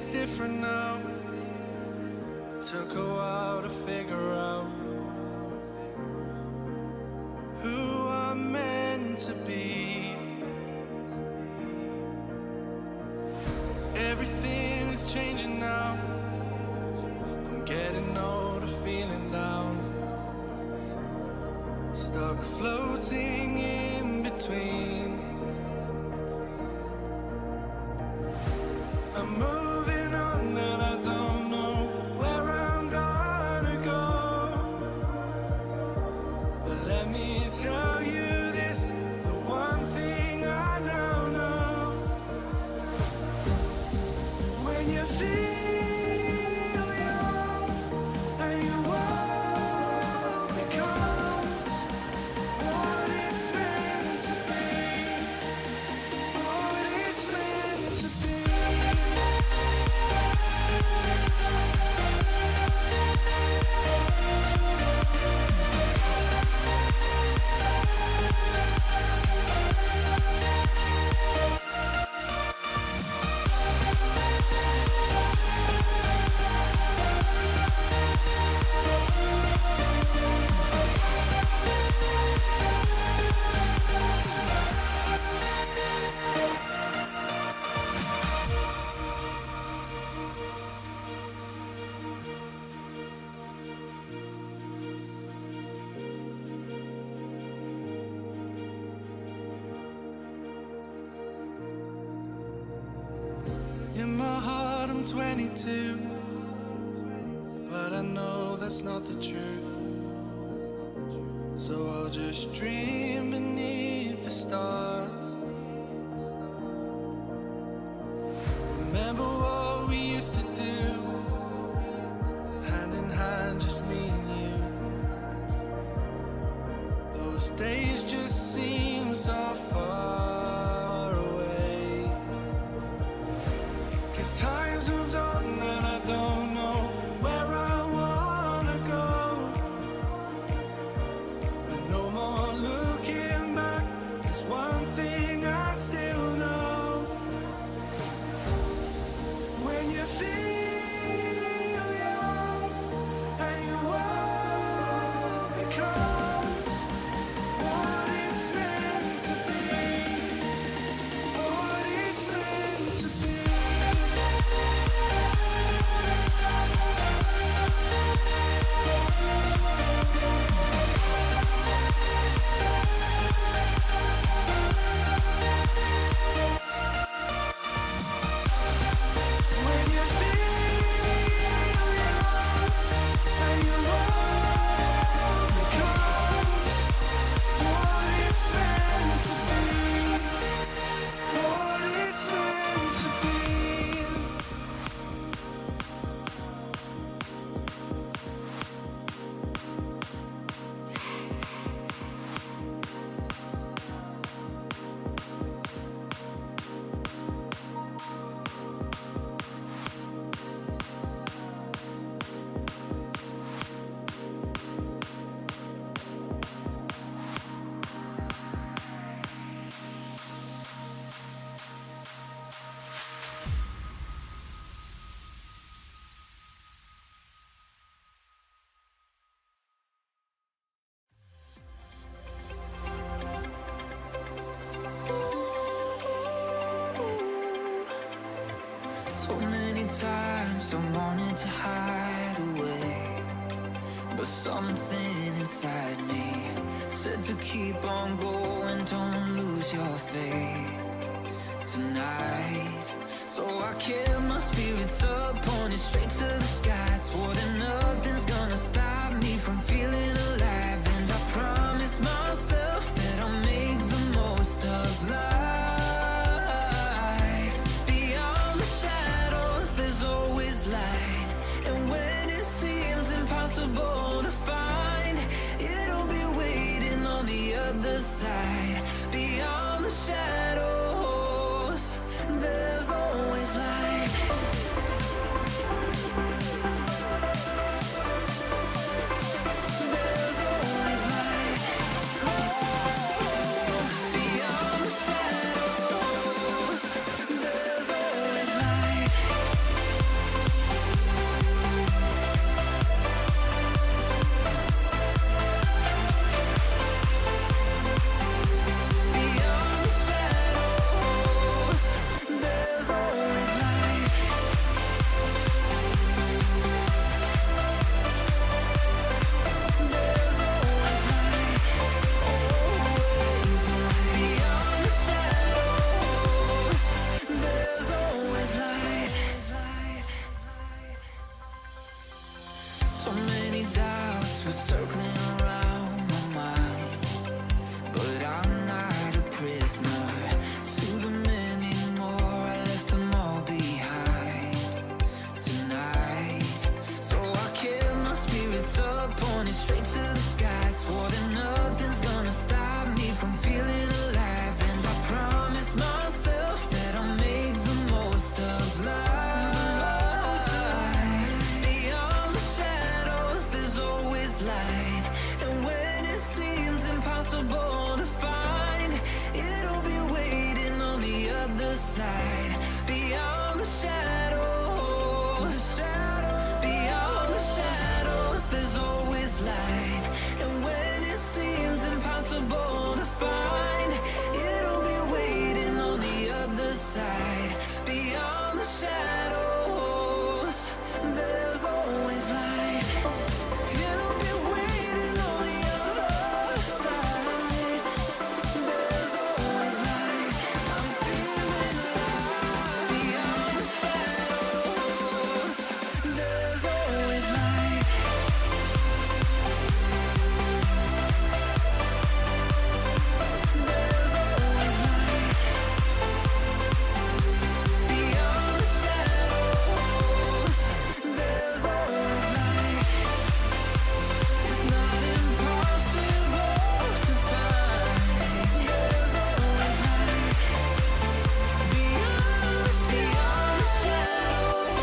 it's different now. Took a while to figure out who I'm meant to be. Everything is changing now. I'm getting older, feeling down, stuck floating in between. I'm moving on and I don't know where I'm gonna go. But let me tell you this, the one thing I know. When you feel young and your world becomes what it's meant to be, what it's meant to be. In my heart I'm 22, but I know that's not the truth. So I'll just dream beneath the stars. Remember what we used to do, hand in hand, just me and you. Those days just seem so far away. 'Cause time's moved on and I don't know where I wanna go. But no more looking back, there's one thing I still know. When you feel young and your world becomes what it's meant to be, what it's meant to be. When you feel young and your world becomes what it's meant to be, what it's meant to be. So many times I wanted to hide away, but something inside me said to keep on going, don't lose your faith tonight. So I kept my spirits up, pointed straight to the sky, swore that nothing's gonna stop me from feeling alive. And I promised myself that I'll make the most of life. Beyond the shadows there's always light, and when it seems impossible to find, it'll be waiting on the other side. Beyond the shadows there's always light. were circling around my mind, but I'm not a prisoner to them anymore. I left them all behind tonight. So I kept my spirits up, pointed straight to the sky. Swore that nothing's gonna stop me from feeling alive. And I promised myself that I'll make the most of life. Beyond the shadows, there's always light. And when it seems impossible to find, it'll be waiting on the other side. Beyond the shadows, beyond the shadows, there's always light. And when it seems impossible to find, it'll be waiting on the other side. Beyond the shadows, there's always light. It'll be waiting on the other side. There's always light. I'm feeling alive. Beyond the shadows, there's always light. There's always light. Beyond the shadows, there's always light. It's not impossible to find. There's always light. Beyond the shadows,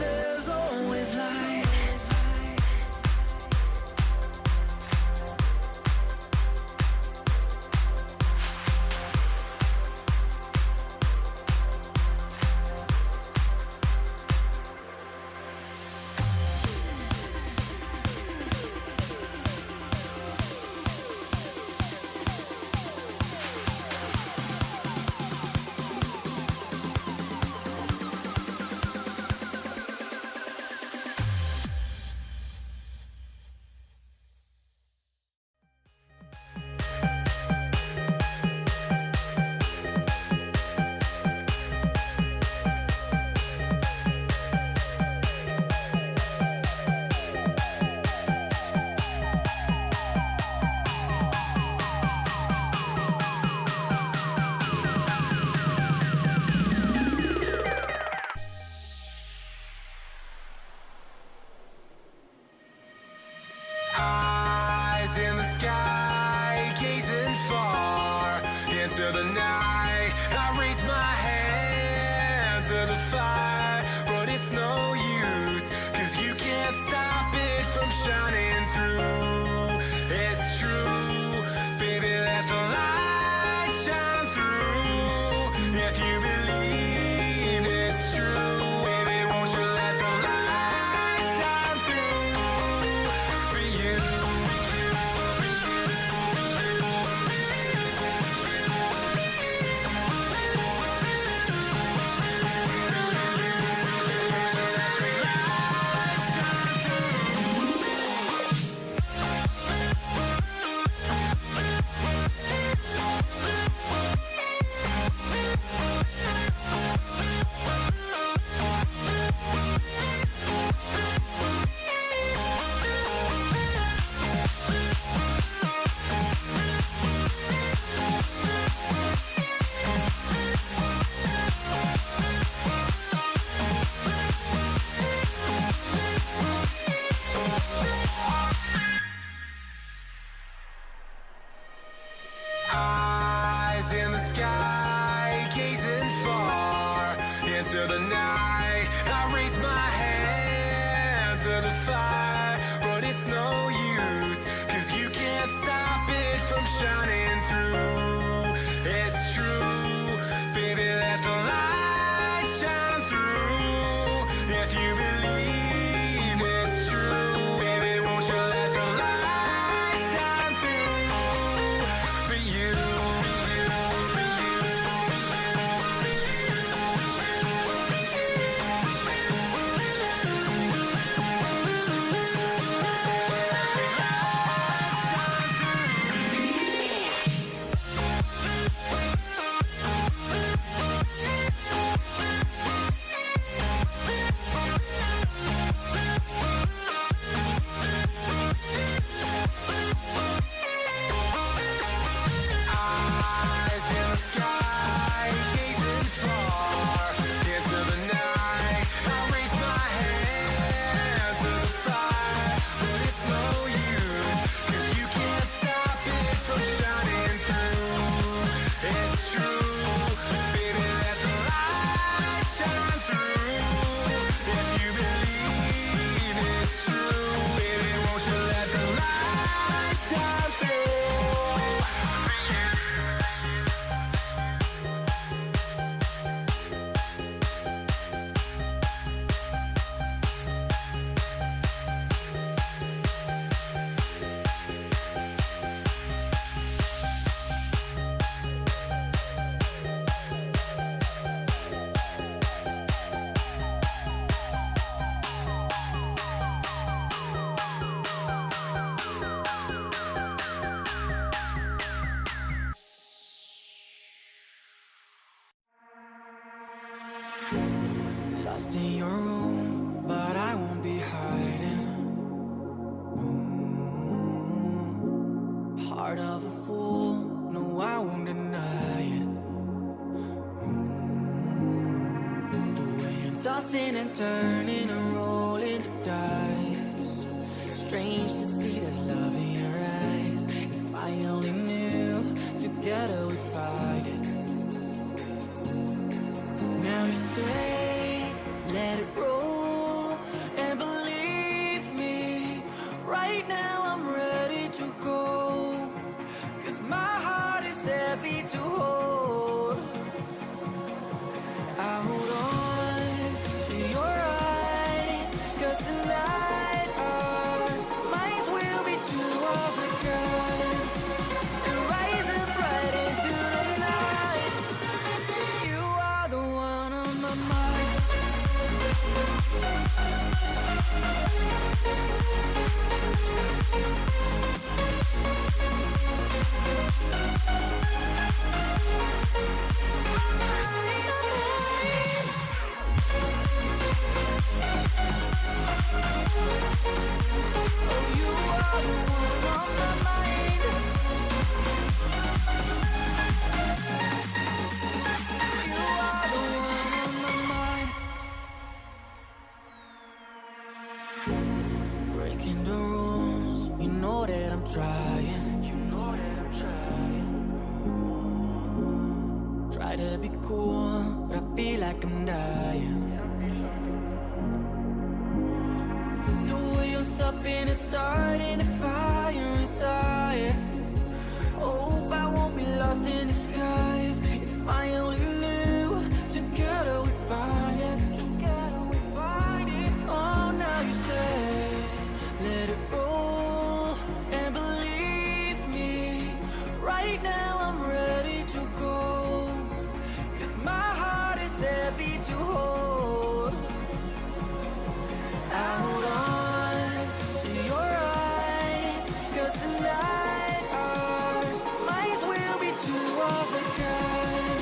there's always light. Eyes in the sky, gazing far into the night. I raise my hand to the fire, but it's no use, 'cause you can't stop it from shining through. It's true, baby, let the light shine through. If you believe it's true, baby, won't you let the light shine through for you? Eyes in the sky, gazing far into the night. I raise my hand to the fire, but it's no use, 'cause you can't stop it from shining through. It's true, baby, let the light shine through. If you believe it's true, baby, won't you let the light shine through for you? lost in your room, but I won't be hiding. Heart of a fool, no, I won't deny it. The way you're tossing and turning and rolling the dice. Strange to see there's love in your eyes. If I only knew, together we'd fight it. Now you say, let it roll, and believe me, right now I'm ready to go. 'Cause my heart is heavy to hold. I hold on to your eyes, 'cause tonight our minds will be two of a kind, and rise up right into the night. 'Cause you are the one on my mind. Oh, you are the one on my mind. You are the one on my mind. Breaking the rules, you know that I'm trying. You know that I'm trying. Try to be cool, but I feel like I'm dying. The way I'm stopping and starting a fire inside. Hope I won't be lost in the skies. If I only knew, together we find it. Together we find it. Oh, now you say, let it roll, and believe me, right now I'm ready to go. 'Cause my heart is heavy to hold. I hold on to your eyes, 'cause tonight our minds will be two of a kind,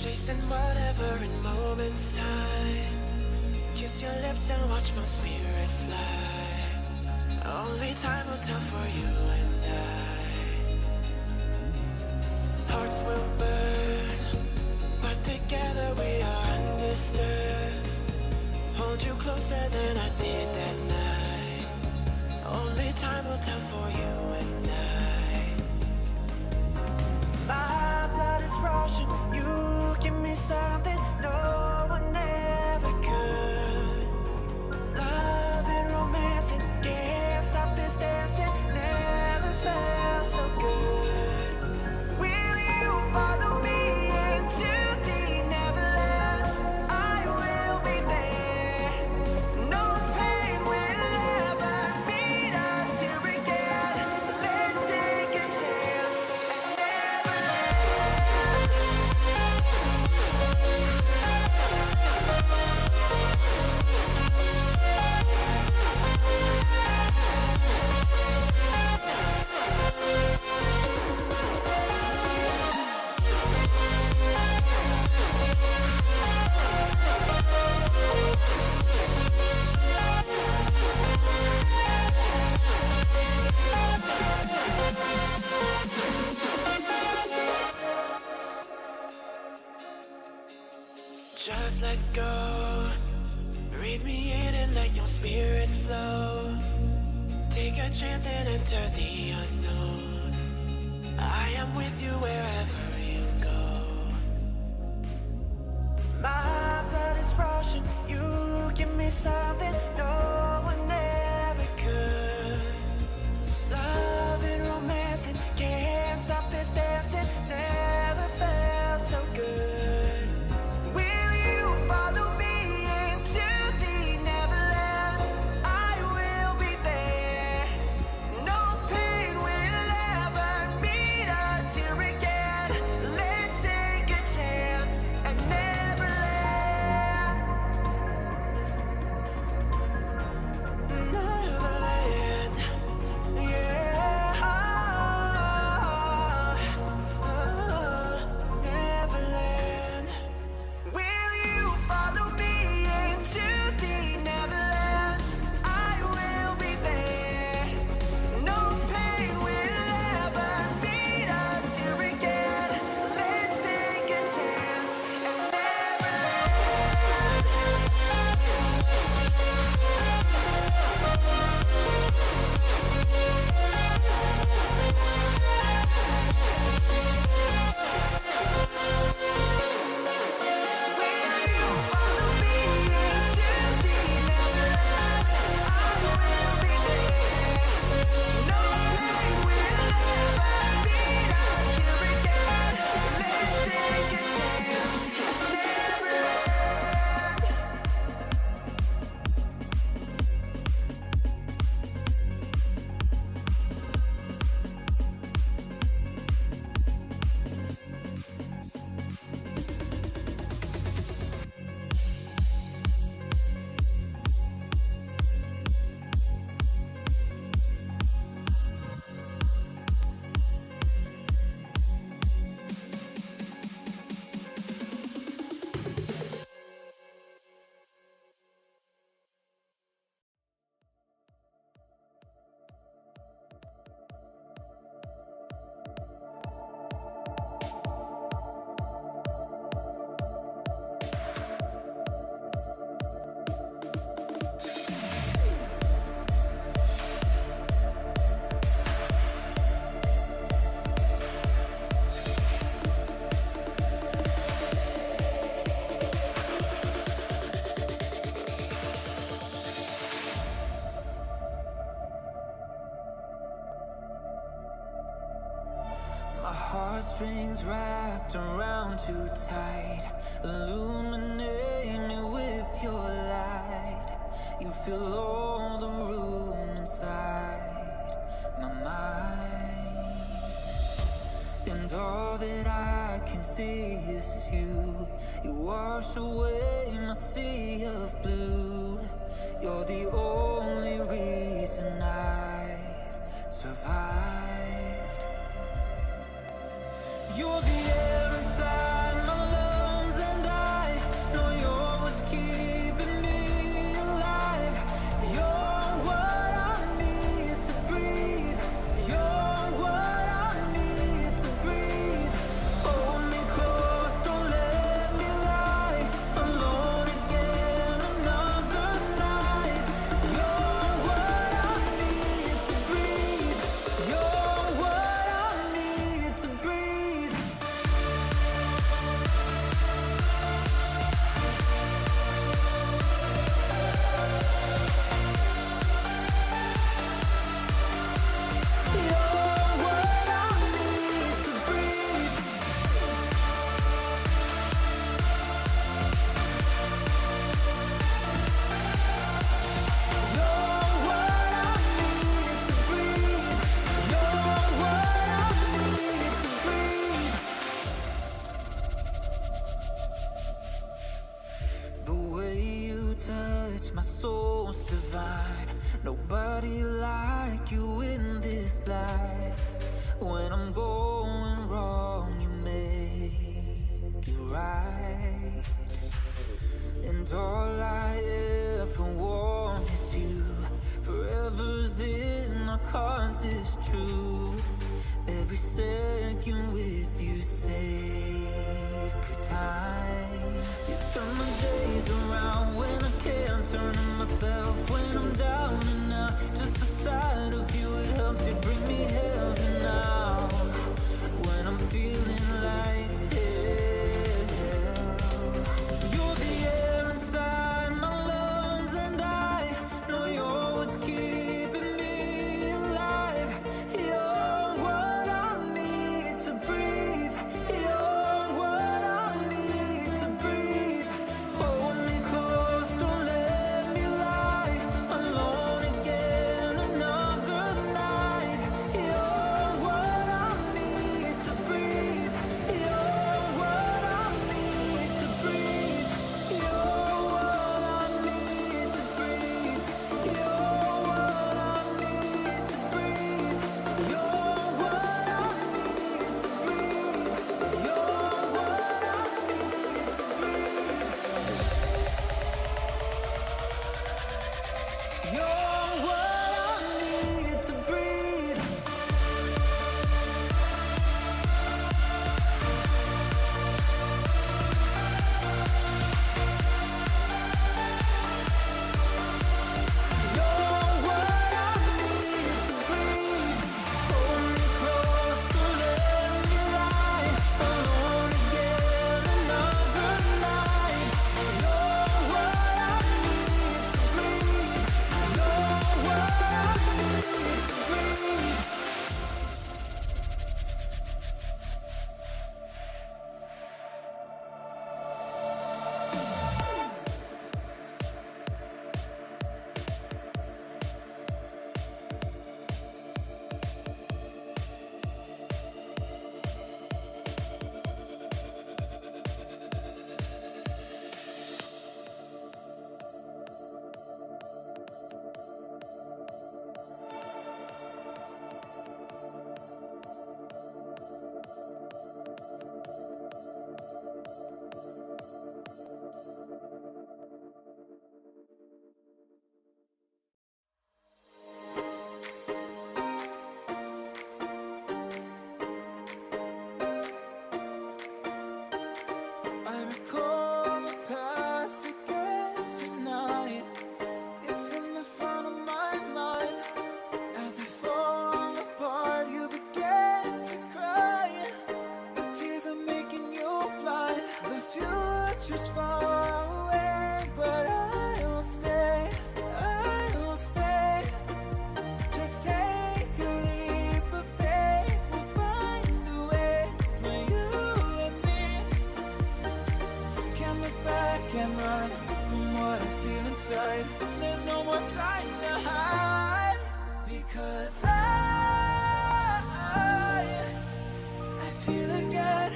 Chasing whatever in moments time. Kiss your lips and watch my spirit fly. Only time will tell for you and I. Hearts will burn, but together we are undisturbed. Hold you closer than I did that night. Only time will tell for you and I. My blood is rushing, you give me something no one ever could. Love and romance and can't stop this dancing. Never felt so good. Will you follow me into the Neverlands? I will be there. No pain will ever meet us here again. Let's take a chance and Neverland. Just let go. Breathe me in and let your spirit flow. Take a chance and enter the unknown. I am with you wherever you go. My blood is rushing. You give me something no one ever could. Love and romance and can't stop this dancing. Never felt so good. Will you follow me into the Neverlands? I will be there. No pain will ever meet us here again. Let's take a chance at Neverland. Neverland, yeah. Neverland. Will you follow me into the Neverlands? I will be there. No pain will ever meet us here again. Let's take a chance at Neverland. Will you follow me into the Neverlands? I will be there. No pain will ever meet us here again. Let's take a chance at Neverland. My heartstrings wrapped around too tight. Illuminate me with your light. You fill all the room inside my mind. And all that I can see is you. You wash away my sea of blue. You're the only reason I've survived. You're the air inside my lungs. When I'm going wrong, you make it right. And all I ever want is you. Forever's in our cards is true. Every second with you, sacred time. You turn my days around when I can't turn to myself. When I'm down and out, just the sight of you, it helps you bring me heaven now. When I'm feeling like hell, you're the air inside my lungs, and I know you're what's keeping me alive. You're what I need to breathe. You're what I need to breathe. Hold me close, don't let me lie. Alone again another night. You're what I need to breathe. You're what I need to breathe. You're what I need to breathe. You're what I need to breathe. You're what I need to breathe. You're what I need to breathe. You're what I need to breathe. You're what I need to breathe. Hold me close, don't let me lie. Alone again another night. You're what I need to breathe. You're what I need to breathe. I recall the past again tonight. It's in the front of my mind. As I fall apart, you began to cry. The tears are making you blind. The future's far away, but I will stay. I will stay. Just take a leap of faith. We'll find a way for you and me. Can't look back and run from what I feel inside. There's no more time to hide, because I feel again.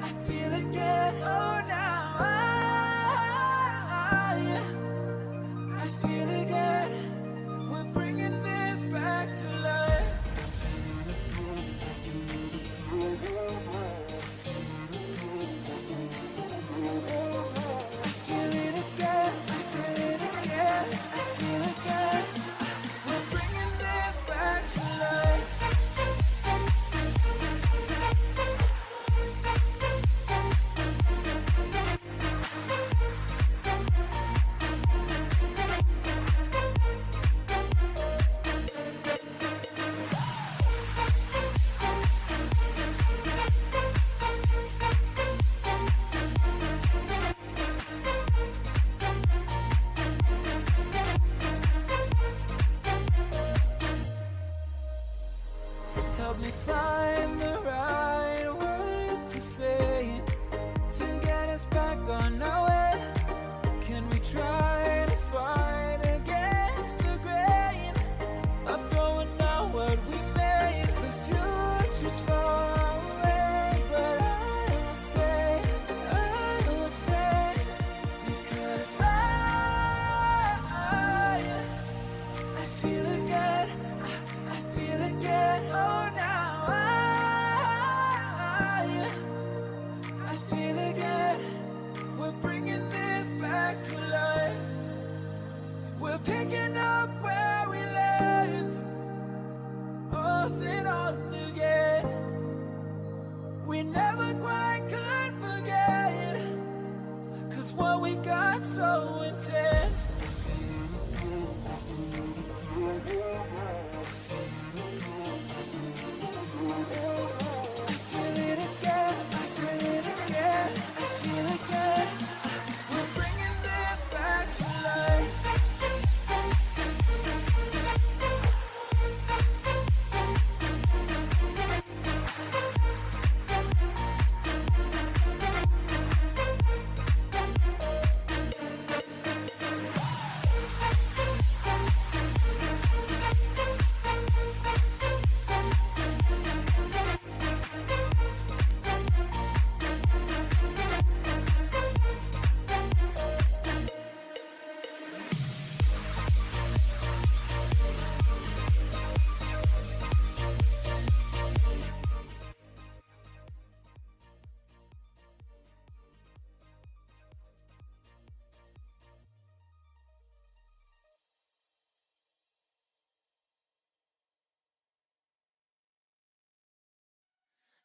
I feel again. Oh, now I feel again. We're bringing this back to life. I feel it again. I feel it again. I feel again. We're bringing this back to life. Help me find the right words to say to get us back on our way. Can we try to fight against the grain of throwing out what we made? The future's far away, but I will stay. I will stay, because I feel again. I feel again. Oh, now I on again. We never quite could forget, 'cause what we got so intense. I feel it again, I feel it again, I feel again. We're bringing this back to life.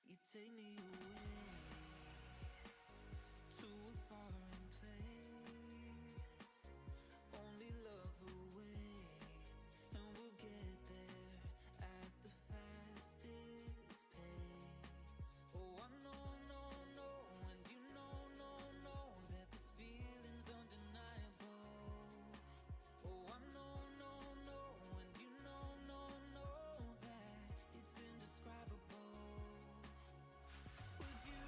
You take me away to a foreign place. Only love awaits, and we'll get there at the fastest pace. Oh, I know, and you know that this feeling's undeniable. Oh, I know, and you know that it's indescribable. With you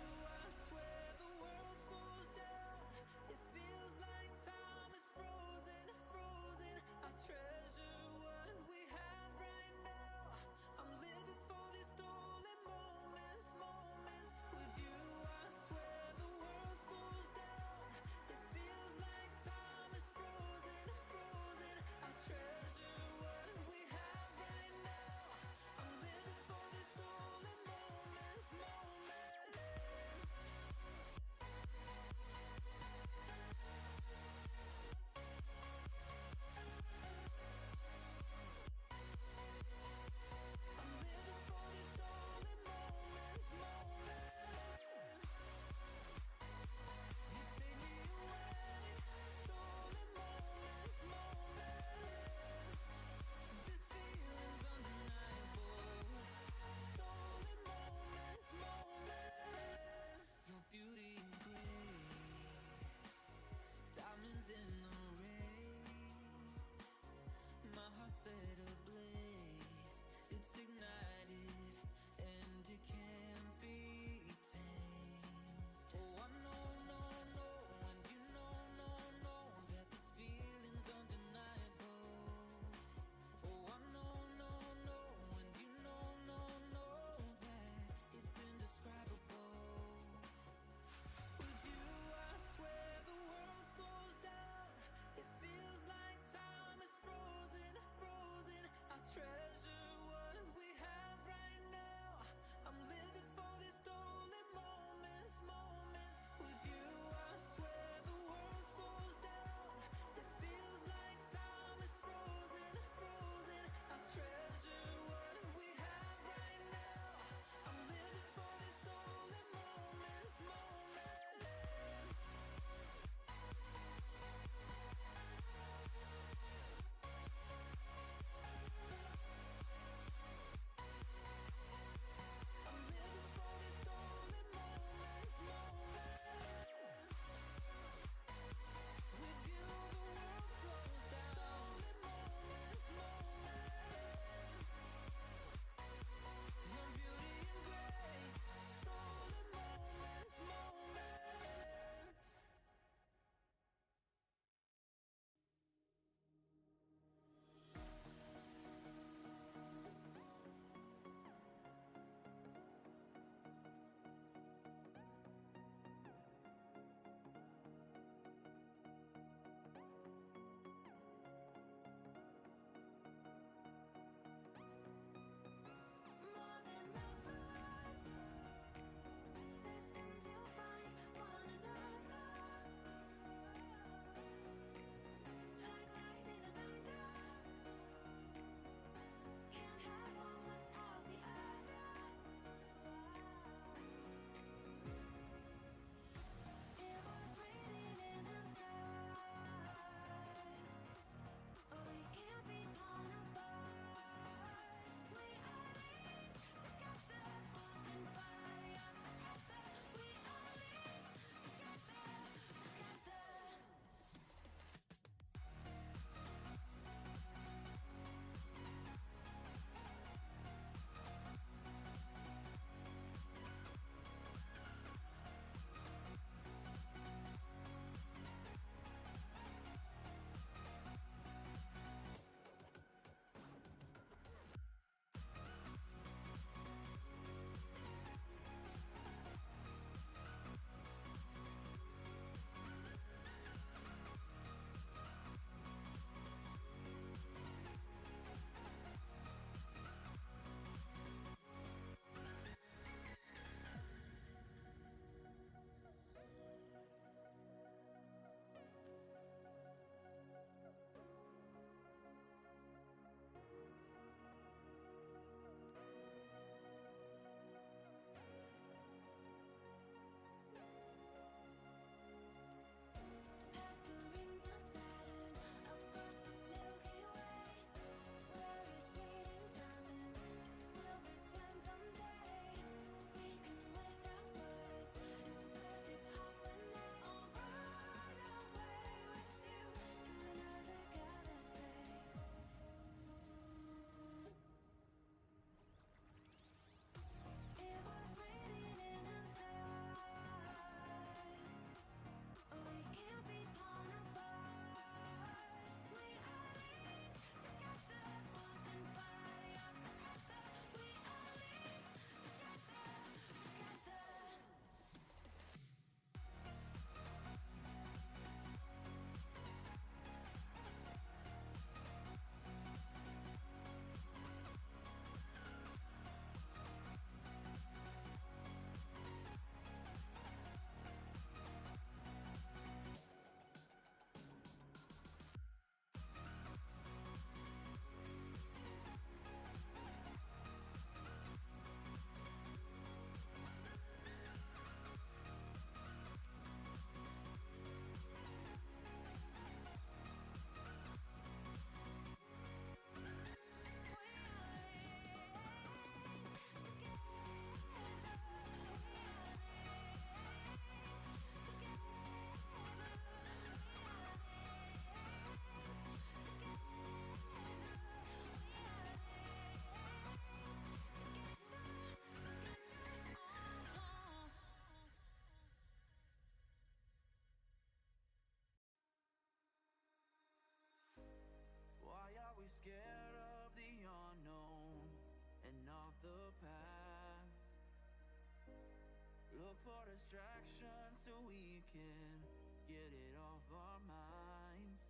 look for distractions so we can get it off our minds.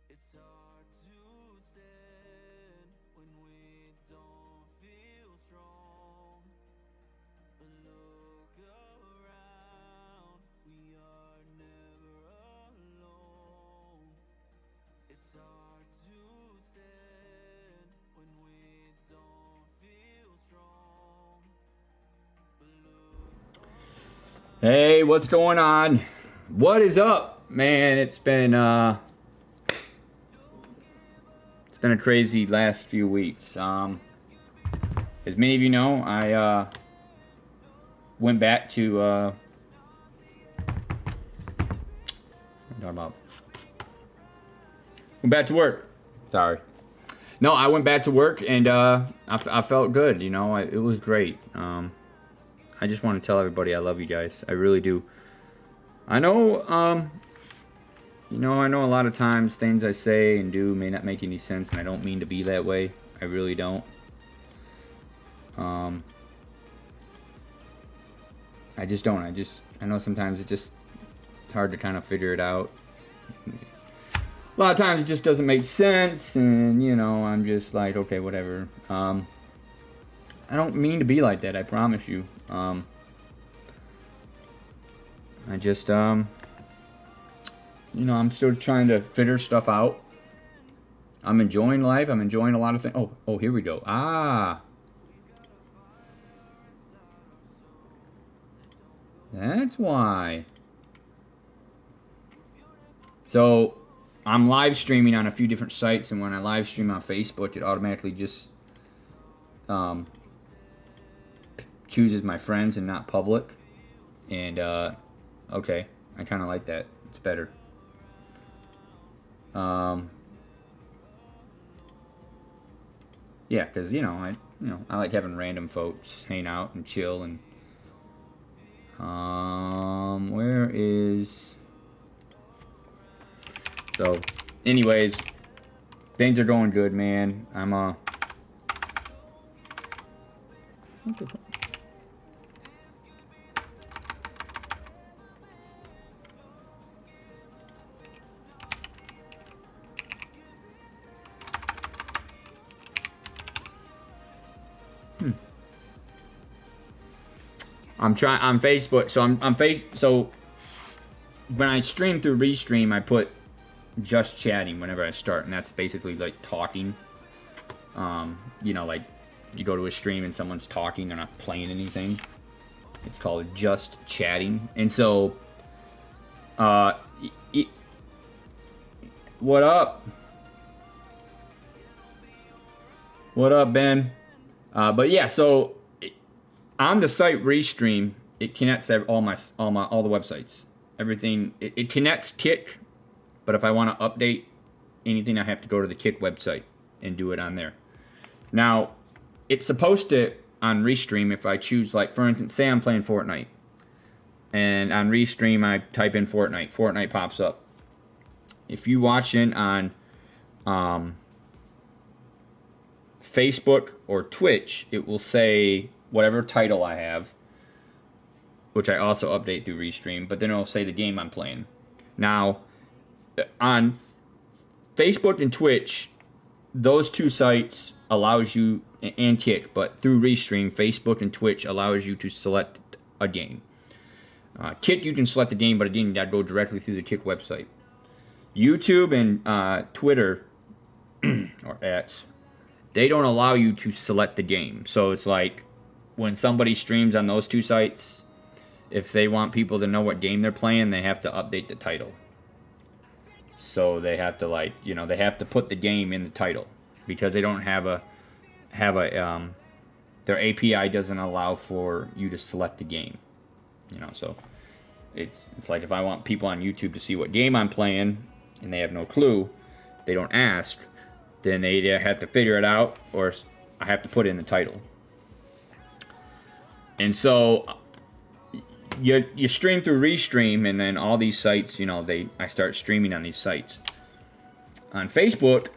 It's hard to stand when we don't feel strong. But look around, we are never alone. It's hard to stand when we don't feel strong. But look. Hey, what's going on? What is up, man? It's been a crazy last few weeks. As many of you know, I went back to what am I talking about? Went back to work. Sorry. No, I went back to work and I felt good. You know, it was great. I just want to tell everybody I love you guys. I really do. I know, you know, I know a lot of times things I say and do may not make any sense, and I don't mean to be that way. I really don't. I just don't. I know sometimes it's hard to kind of figure it out. A lot of times it just doesn't make sense, and, you know, I'm just like, okay, whatever. I don't mean to be like that, I promise you. I just, you know, I'm still trying to figure stuff out. I'm enjoying life. I'm enjoying a lot of things. Oh, here we go. That's why. So, I'm live streaming on a few different sites, and when I live stream on Facebook, it automatically just chooses my friends and not public. And okay, I kind of like that. It's better. Yeah, because you know I like having random folks hang out and chill and where is. So, anyways, things are going good, man. What the fuck? I'm trying on Facebook. So when I stream through Restream, I put just chatting whenever I start, and that's basically like talking. You know, like you go to a stream and someone's talking, they're not playing anything. It's called just chatting. And so, what up? What up, Ben? But yeah, so on the site Restream, it connects all the websites. Everything it connects Kick, but if I want to update anything, I have to go to the Kick website and do it on there. Now, it's supposed to on Restream if I choose, like for instance, say I'm playing Fortnite, and on Restream I type in Fortnite. Fortnite pops up. If you watch it on Facebook or Twitch, it will say whatever title I have, which I also update through Restream, but then it'll say the game I'm playing. Now, on Facebook and Twitch, those two sites allows you, and Kick, but through Restream, Facebook and Twitch allows you to select a game. Kick, you can select the game, but again, you gotta go directly through the Kick website. YouTube and Twitter, or X, they don't allow you to select the game. So it's like, when somebody streams on those two sites, if they want people to know what game they're playing, they have to update the title. So they have to, like, you know, they have to put the game in the title because they don't have a their API doesn't allow for you to select the game. You know, so it's like if I want people on YouTube to see what game I'm playing and they have no clue, they don't ask, then they either have to figure it out or I have to put it in the title. And so you stream through Restream, and then all these sites, you know, I start streaming on these sites. On Facebook,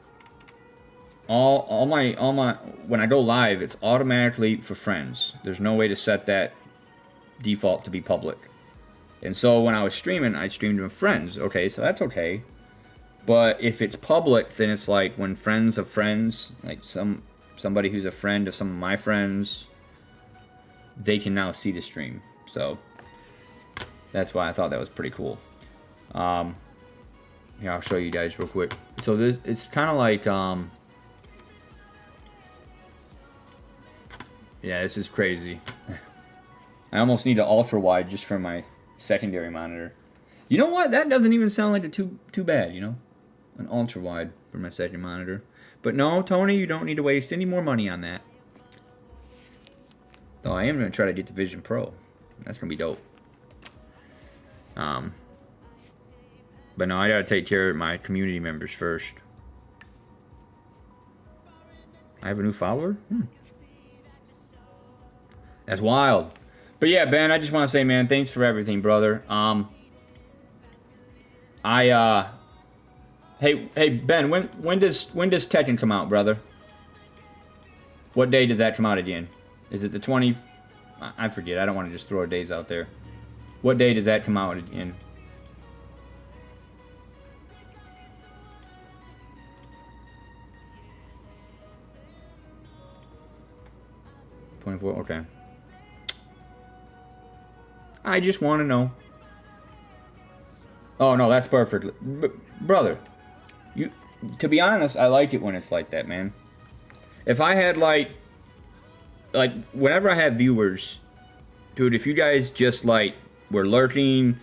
all my when I go live, it's automatically for friends. There's no way to set that default to be public. And so when I was streaming, I streamed with friends. Okay, so that's okay. But if it's public, then it's like when friends of friends, like somebody who's a friend of some of my friends, they can now see the stream. So that's why I thought that was pretty cool. Here, I'll show you guys real quick. So this, it's kind of like, yeah, this is crazy. I almost need an ultra wide just for my secondary monitor. You know what? That doesn't even sound like too bad, you know? An ultra wide for my second monitor. But no, Tony, you don't need to waste any more money on that. Though I am going to try to get the Vision Pro. That's going to be dope. But no, I got to take care of my community members first. I have a new follower? That's wild. But yeah, Ben, I just want to say, man, thanks for everything, brother. Hey, Ben, when does Tekken come out, brother? What day does that come out again? Is it the 20th? I forget. I don't want to just throw days out there. What day does that come out again? Okay. I just want to know. Oh no, that's perfect, brother. To be honest, I like it when it's like that, man. If I had like whenever I have viewers, dude, if you guys just like were lurking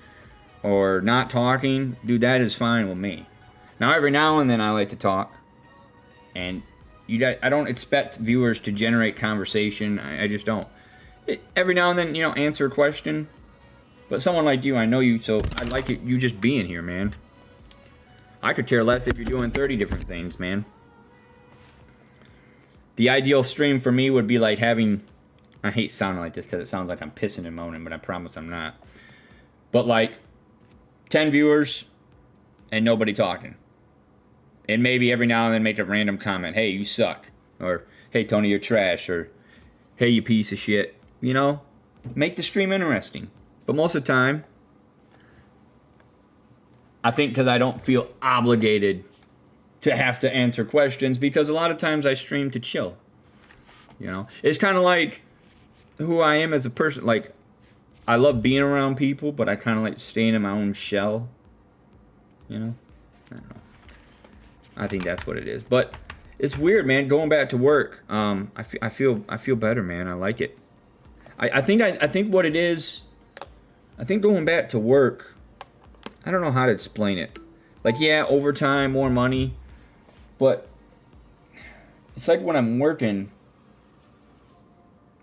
or not talking, dude, that is fine with me. Now every now and then I like to talk, and you guys, I don't expect viewers to generate conversation. I just don't. Every now and then, you know, answer a question. But someone like you, I know you, so I like it. You just being here, man. I could care less if you're doing 30 different things, man. The ideal stream for me would be like having... I hate sounding like this because it sounds like I'm pissing and moaning, but I promise I'm not. But like 10 viewers and nobody talking. And maybe every now and then make a random comment. Hey, you suck. Or, hey, Tony, you're trash. Or, hey, you piece of shit. You know? Make the stream interesting. But most of the time, I think because I don't feel obligated to have to answer questions, because a lot of times I stream to chill. You know? It's kind of like who I am as a person. Like, I love being around people, but I kind of like staying in my own shell. You know? I don't know. I think that's what it is. But it's weird, man. Going back to work, I feel better, man. I like it. I think what it is, I think going back to work, I don't know how to explain it. Like, yeah, overtime, more money, but it's like when I'm working,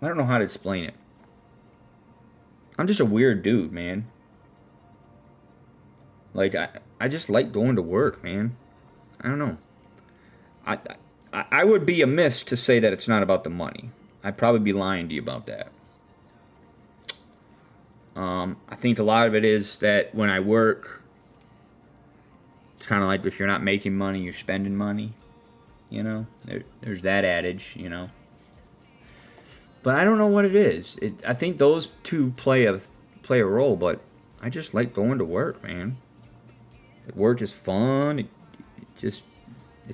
I don't know how to explain it. I'm just a weird dude, man. Like, I just like going to work, man. I don't know. I would be amiss to say that it's not about the money. I'd probably be lying to you about that. I think a lot of it is that when I work, it's kind of like if you're not making money, you're spending money. You know? There's that adage, you know? But I don't know what it is. I think those two play a role, but I just like going to work, man. Work is fun. It's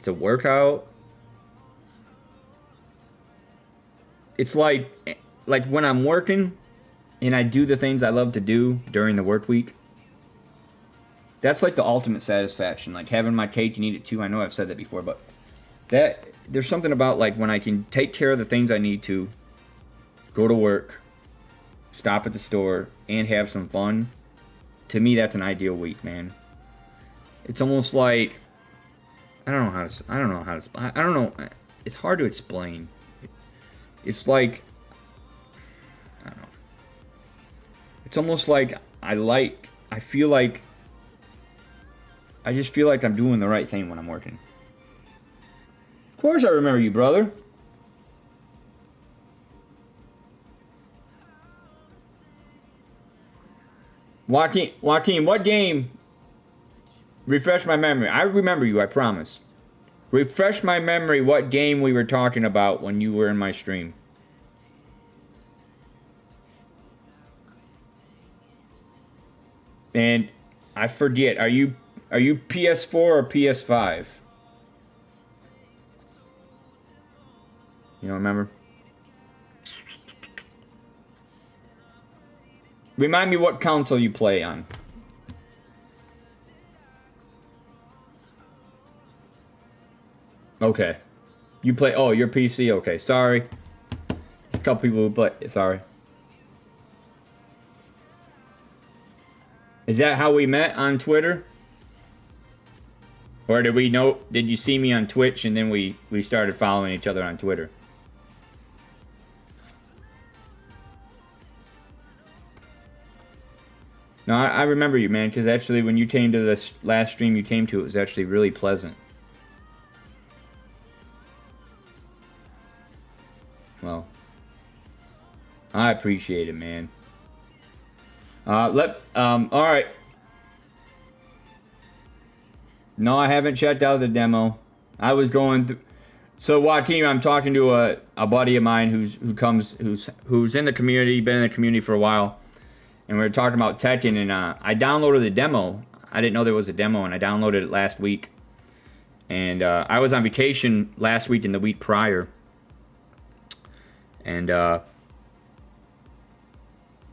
a workout. It's like when I'm working and I do the things I love to do during the work week. That's like the ultimate satisfaction. Like having my cake and eat it too. I know I've said that before, but there's something about like when I can take care of the things I need to, go to work, stop at the store, and have some fun. To me, that's an ideal week, man. It's almost like I don't know. It's hard to explain. It's like I don't know. It's almost like I just feel like I'm doing the right thing when I'm working. Of course I remember you, brother. Joaquin, what game? Refresh my memory. I remember you, I promise. Refresh my memory what game we were talking about when you were in my stream. And I forget, are you PS4 or PS5? You don't remember? Remind me what console you play on. Okay. You play, oh, you're PC? Okay, sorry. There's a couple people who play, sorry. Is that how we met on Twitter? Or did you see me on Twitch and then we started following each other on Twitter? No, I remember you, man, because actually when you came to this last stream you came to, it was actually really pleasant. Well, I appreciate it, man. Alright. No, I haven't checked out the demo. I was going through... So, Joaquin, I'm talking to a buddy of mine who's in the community, been in the community for a while. And we were talking about Tekken, and I downloaded the demo. I didn't know there was a demo, and I downloaded it last week. And I was on vacation last week and the week prior. And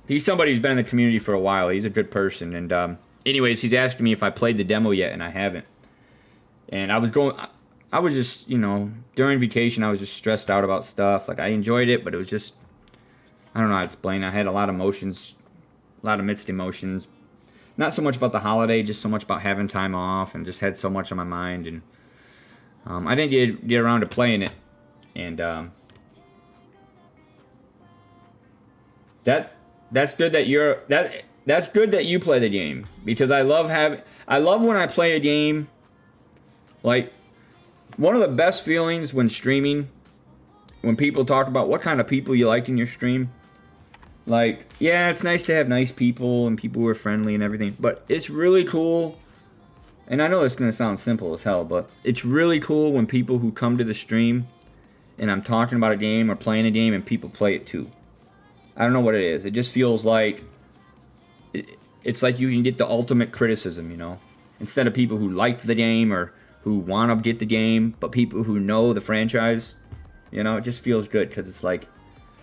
he's somebody who's been in the community for a while. He's a good person. And anyways, he's asking me if I played the demo yet, and I haven't. And I was just, during vacation, I was just stressed out about stuff. Like, I enjoyed it, but it was just, I don't know how to explain. I had a lot of emotions, a lot of mixed emotions. Not so much about the holiday, just so much about having time off, and just had so much on my mind. And I didn't get around to playing it. And that's good that that's good that you play the game, because I love when I play a game. Like, one of the best feelings when streaming, when people talk about what kind of people you like in your stream. Like, yeah, it's nice to have nice people and people who are friendly and everything, but it's really cool. And I know it's gonna sound simple as hell, but it's really cool when people who come to the stream and I'm talking about a game or playing a game and people play it too. I don't know what it is. It just feels like it's like you can get the ultimate criticism, instead of people who like the game or who want to get the game, but people who know the franchise. It just feels good, because it's like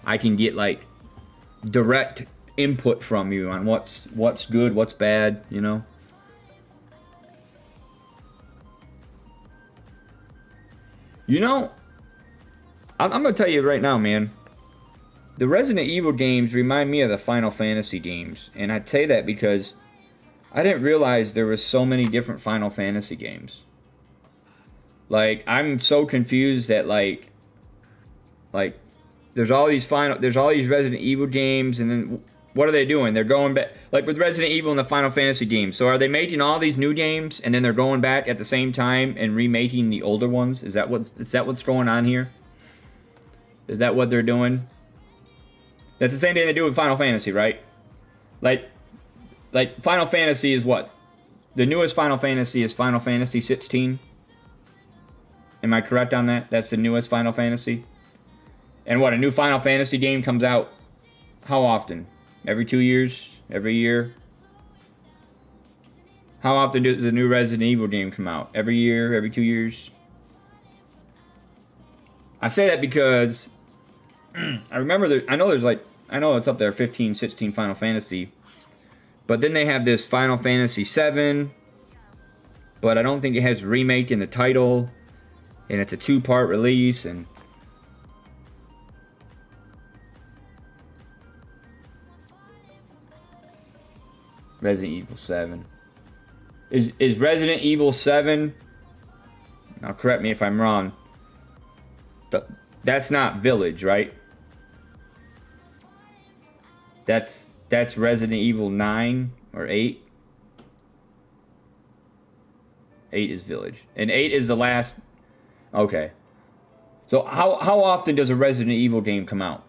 I can get like direct input from you on what's good, what's bad, I'm gonna tell you right now, man. The Resident Evil games remind me of the Final Fantasy games, and I say that because I didn't realize there were so many different Final Fantasy games. Like, I'm so confused that like there's all these Resident Evil games, and then what are they doing? They're going back, like with Resident Evil and the Final Fantasy games. So are they making all these new games and then they're going back at the same time and remaking the older ones? Is that what's going on here? Is that what they're doing? That's the same thing they do with Final Fantasy, right? Like Final Fantasy is what? The newest Final Fantasy is Final Fantasy 16. Am I correct on that? That's the newest Final Fantasy? And what, a new Final Fantasy game comes out how often? Every 2 years? Every year? How often does a new Resident Evil game come out? Every year? Every 2 years? I say that because I remember I know it's up there, 15, 16 Final Fantasy. But then they have this Final Fantasy 7. But I don't think it has remake in the title. And it's a 2-part release. And Resident Evil 7. Is Resident Evil 7... Now correct me if I'm wrong. But that's not Village, right? That's Resident Evil 9 or 8. 8 is Village. And 8 is the last... Okay. So how often does a Resident Evil game come out?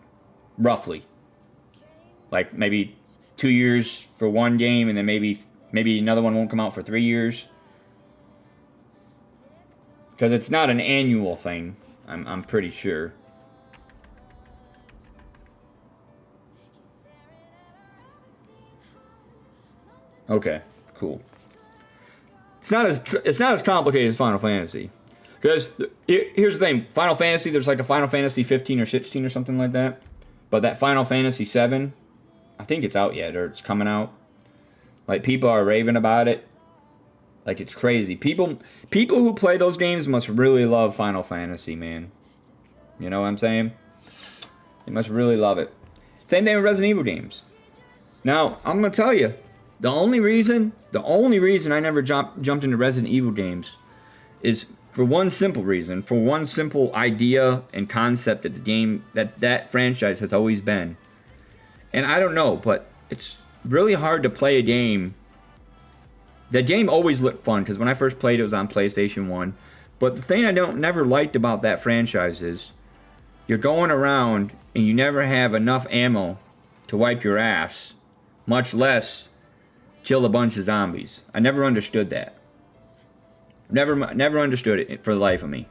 Roughly. Like maybe 2 years for one game, and then maybe another one won't come out for 3 years. Because it's not an annual thing, I'm pretty sure. Okay, cool. It's not as complicated as Final Fantasy. Because here's the thing, Final Fantasy, there's like a Final Fantasy 15 or 16 or something like that. But that Final Fantasy 7, I think it's out yet, or it's coming out. Like, people are raving about it. Like, it's crazy. People who play those games must really love Final Fantasy, man. You know what I'm saying? They must really love it. Same thing with Resident Evil games. Now, I'm going to tell you, the only reason I never jumped into Resident Evil games is for one simple reason, for one simple idea and concept that the game, that franchise has always been. And I don't know, but it's really hard to play a game. The game always looked fun, because when I first played it was on PlayStation 1. But the thing I never liked about that franchise is you're going around and you never have enough ammo to wipe your ass, much less kill a bunch of zombies. I never understood that. Never understood it for the life of me.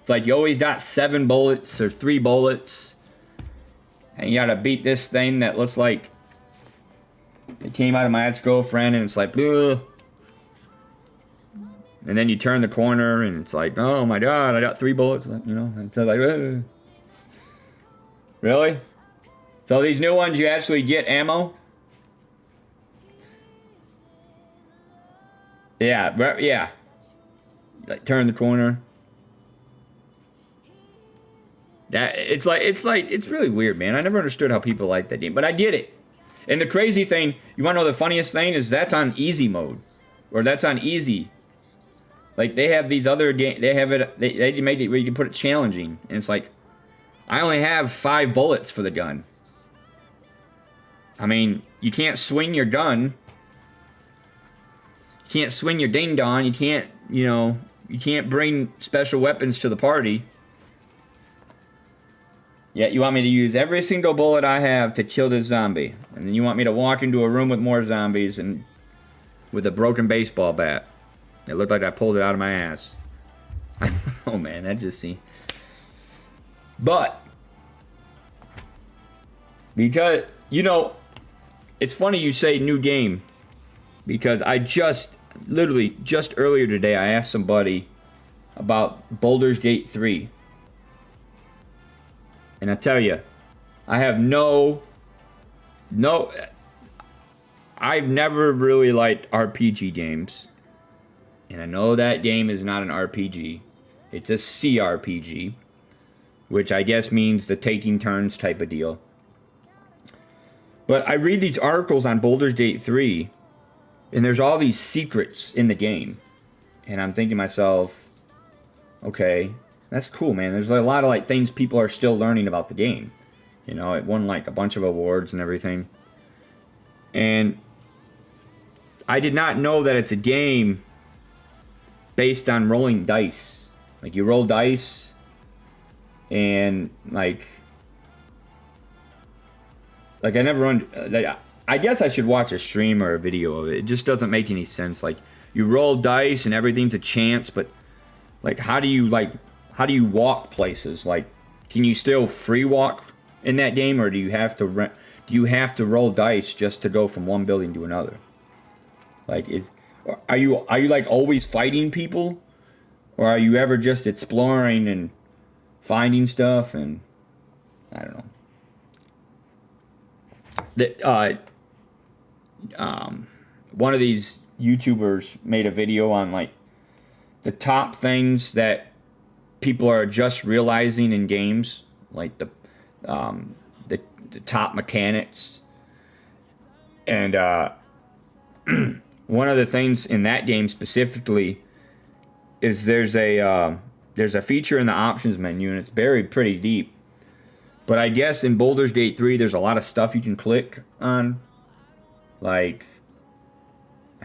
It's like you always got 7 bullets or 3 bullets, and you gotta beat this thing that looks like it came out of my ex-girlfriend, and it's like, ugh. And then you turn the corner, and it's like, oh my god, I got 3 bullets, you know? And it's like, ugh. Really? So these new ones, you actually get ammo? Yeah. Like, turn the corner. It's really weird, man. I never understood how people like that game, but I get it. And the crazy thing, you want to know the funniest thing is that's on easy mode, or that's on easy. Like, they have these other games. They have it. They make it where you can put it challenging, and it's like, I only have 5 bullets for the gun. I mean, you can't swing your gun. You can't swing your ding dong. You can't, you can't bring special weapons to the party. Yet you want me to use every single bullet I have to kill this zombie. And then you want me to walk into a room with more zombies and with a broken baseball bat. It looked like I pulled it out of my ass. Oh man, that just seemed... But, because, it's funny you say new game. Because I literally just earlier today, I asked somebody about Baldur's Gate 3. And I tell you, I have I've never really liked RPG games. And I know that game is not an RPG. It's a CRPG, which I guess means the taking turns type of deal. But I read these articles on Baldur's Gate 3, and there's all these secrets in the game. And I'm thinking to myself, okay, that's cool, man. There's a lot of things people are still learning about the game. It won a bunch of awards and everything. And I did not know that it's a game based on rolling dice. You roll dice, and I guess I should watch a stream or a video of it. It just doesn't make any sense. You roll dice and everything's a chance, but how do you walk places? Can you still free walk in that game, or do you have to roll dice just to go from one building to another? Are you always fighting people, or are you ever just exploring and finding stuff? And I don't know. One of these YouTubers made a video on the top things that people are just realizing in games, the top mechanics. And one of the things in that game specifically is there's a feature in the options menu, and it's buried pretty deep. But I guess in Baldur's Gate 3, there's a lot of stuff you can click on. I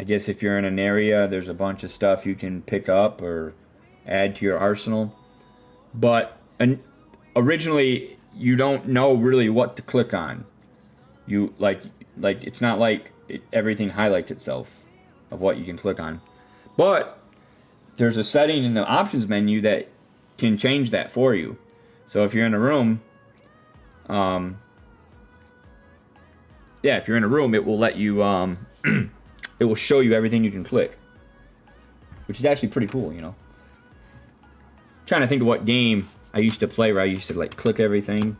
guess if you're in an area, there's a bunch of stuff you can pick up or add to your arsenal. But originally, you don't know really what to click on. You it's not everything highlights itself of what you can click on. But there's a setting in the options menu that can change that for you. So if you're in a room, if you're in a room, it will let you it will show you everything you can click, which is actually pretty cool, you know. Trying to think of what game I used to play where I used to like click everything.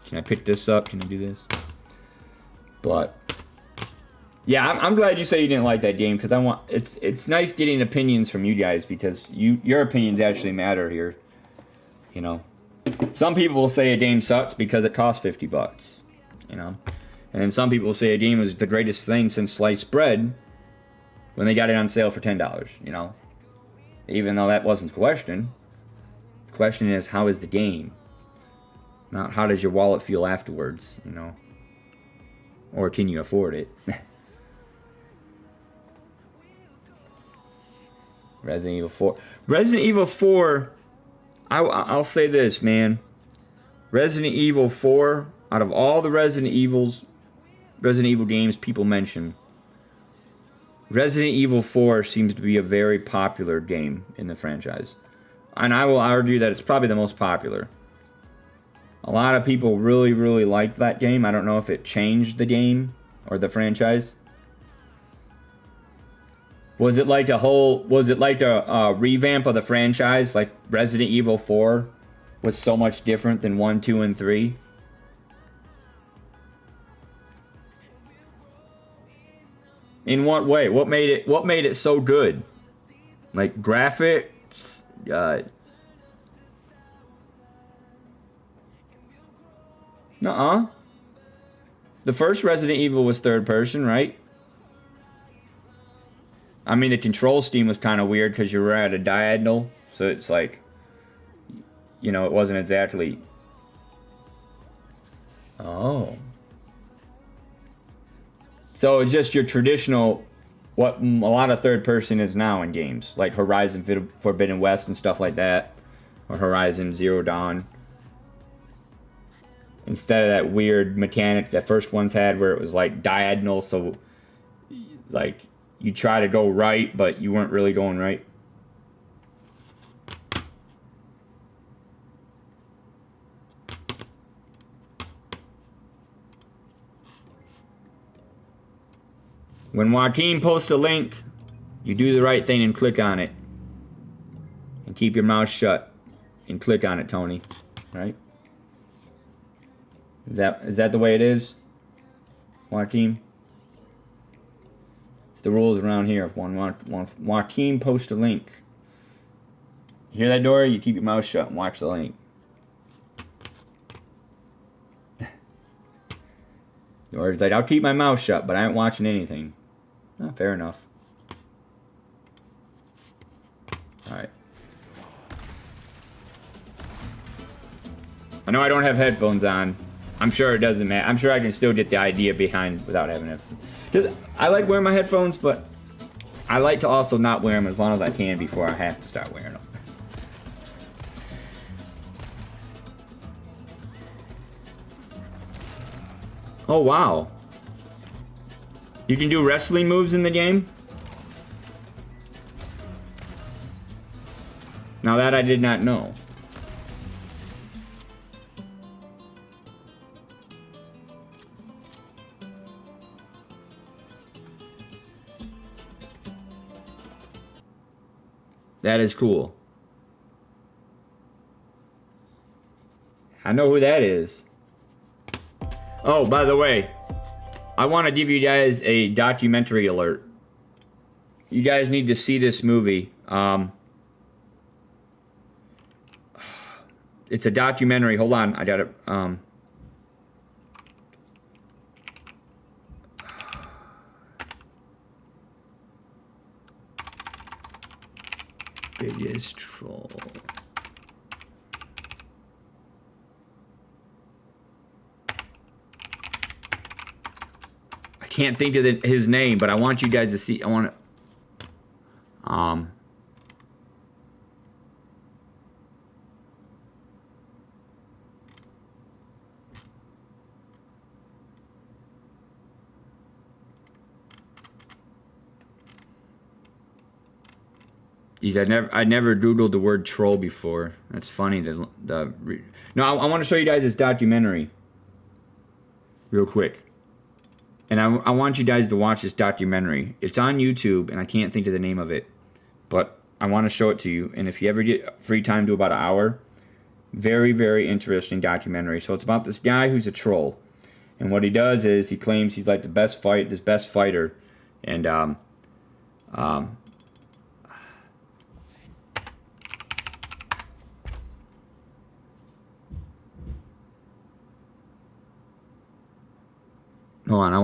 Can I pick this up? Can I do this? But yeah, I'm glad you say you didn't like that game, because it's nice getting opinions from you guys, because your opinions actually matter here. You know, some people will say a game sucks because it costs $50, you know, and then some people will say a game was the greatest thing since sliced bread when they got it on sale for $10, you know, even though that wasn't the question. The question is, how is the game? Not how does your wallet feel afterwards, you know, or can you afford it? Resident Evil 4. Resident Evil 4, I'll say this, man. Resident Evil 4, out of all the Resident Evil games people mention, Resident Evil 4 seems to be a very popular game in the franchise. And I will argue that it's probably the most popular. A lot of people really, really liked that game. I don't know if it changed the game or the franchise. Was it like a revamp of the franchise? Like Resident Evil 4 was so much different than 1, 2, and 3? In what way? What made it so good? Like graphics? Nuh-uh. The first Resident Evil was third person, right? I mean, the control scheme was kind of weird because you were at a diagonal, so it's like, you know, it wasn't exactly. Oh. So it's just your traditional, what a lot of third person is now in games, like Horizon Forbidden West and stuff like that, or Horizon Zero Dawn. Instead of that weird mechanic that first ones had where it was like diagonal, so like you try to go right, but you weren't really going right. When Joaquin posts a link, you do the right thing and click on it. And keep your mouth shut and click on it, Tony. Right? Is that the way it is, Joaquin? It's the rules around here. If Joaquin posts a link, you hear that, Dory? You keep your mouth shut and watch the link. Dory's like, I'll keep my mouth shut, but I ain't watching anything. Oh, fair enough. Alright. I know I don't have headphones on. I'm sure it doesn't matter. I'm sure I can still get the idea behind without having headphones. I like wearing my headphones, but I like to also not wear them as long as I can before I have to start wearing them. Oh, wow. You can do wrestling moves in the game? Now that I did not know. That is cool. I know who that is. Oh, by the way, I want to give you guys a documentary alert. You guys need to see this movie. It's a documentary. Hold on, I got it. Biggest troll. I can't think of his name, but I want you guys to see. I want to. Geez, I never Googled the word troll before. That's funny. No, I want to show you guys this documentary real quick. And I want you guys to watch this documentary. It's on YouTube, and I can't think of the name of it, but I want to show it to you. And if you ever get free time, do about an hour. Very, very interesting documentary. So it's about this guy who's a troll, and what he does is he claims he's like the best fighter, and hold on, I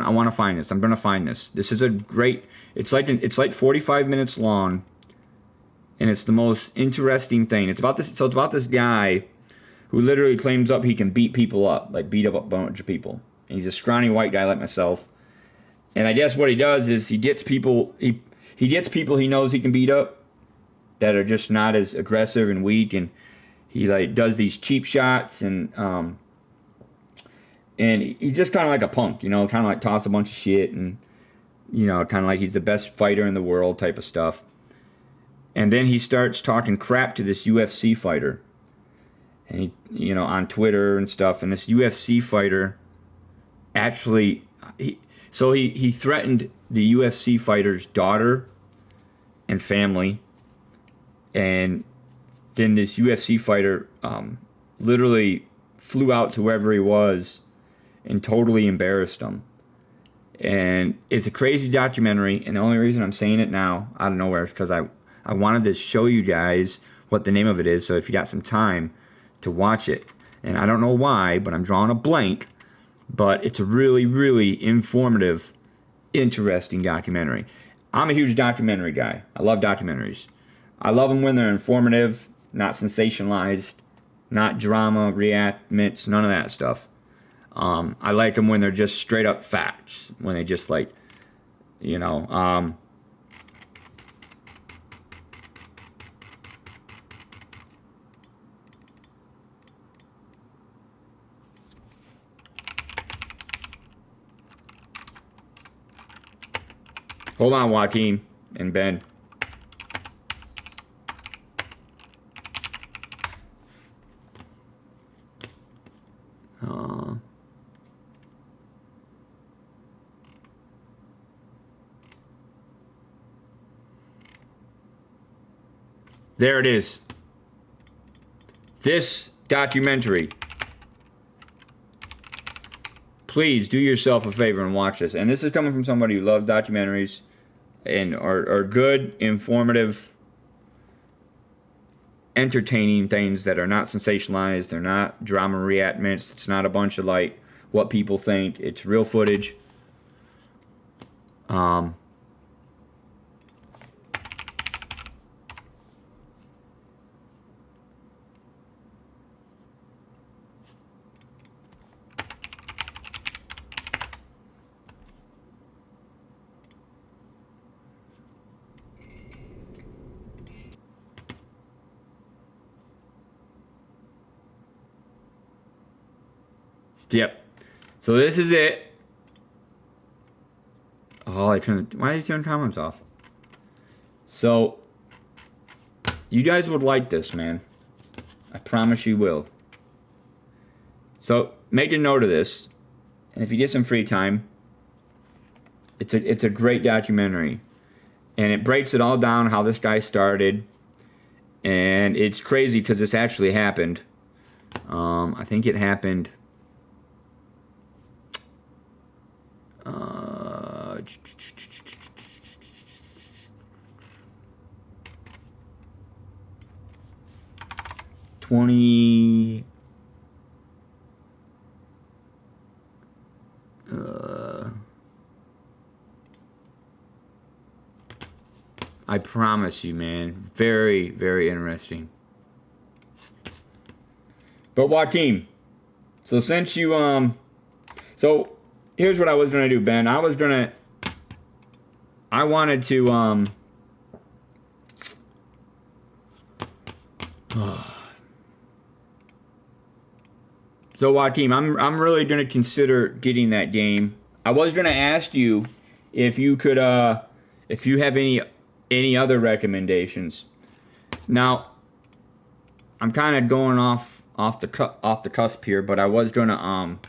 want to find this. I'm gonna find this. This is a great. It's like 45 minutes long, and it's the most interesting thing. It's about this. So it's about this guy who literally claims up he can beat people up, like beat up a bunch of people. And he's a scrawny white guy like myself. And I guess what he does is he gets people. He gets people he knows he can beat up that are just not as aggressive and weak, and he like does these cheap shots and he's just kind of like a punk, you know, kind of like talks a bunch of shit and, you know, kind of like he's the best fighter in the world type of stuff. And then he starts talking crap to this UFC fighter. And he, you know, on Twitter and stuff. And this UFC fighter actually, he threatened the UFC fighter's daughter and family. And then this UFC fighter literally flew out to wherever he was and totally embarrassed him. And it's a crazy documentary, and the only reason I'm saying it now out of nowhere is because I wanted to show you guys what the name of it is, so if you got some time to watch it. And I don't know why, but I'm drawing a blank, but it's a really, really informative, interesting documentary. I'm a huge documentary guy. I love documentaries. I love them when they're informative, not sensationalized, not drama, reenactments, none of that stuff. I like them when they're just straight up facts, when they just like, you know, hold on, Joaquin and Ben. There it is. This documentary. Please do yourself a favor and watch this. And this is coming from somebody who loves documentaries and are good, informative, entertaining things that are not sensationalized. They're not drama reenactments. It's not a bunch of like what people think. It's real footage. Yep. So this is it. Oh, why did you turn comments off? So, you guys would like this, man. I promise you will. So, make a note of this. And if you get some free time, it's a great documentary. And it breaks it all down, how this guy started. And it's crazy because this actually happened. I think it happened... 20 I promise you, man, very, very interesting. But Joaquin, so since you so here's what I was gonna do, Ben. I wanted to so Joaquin, I'm really gonna consider getting that game. I was gonna ask you if you could if you have any other recommendations. Now I'm kind of going off the cusp here, but I was gonna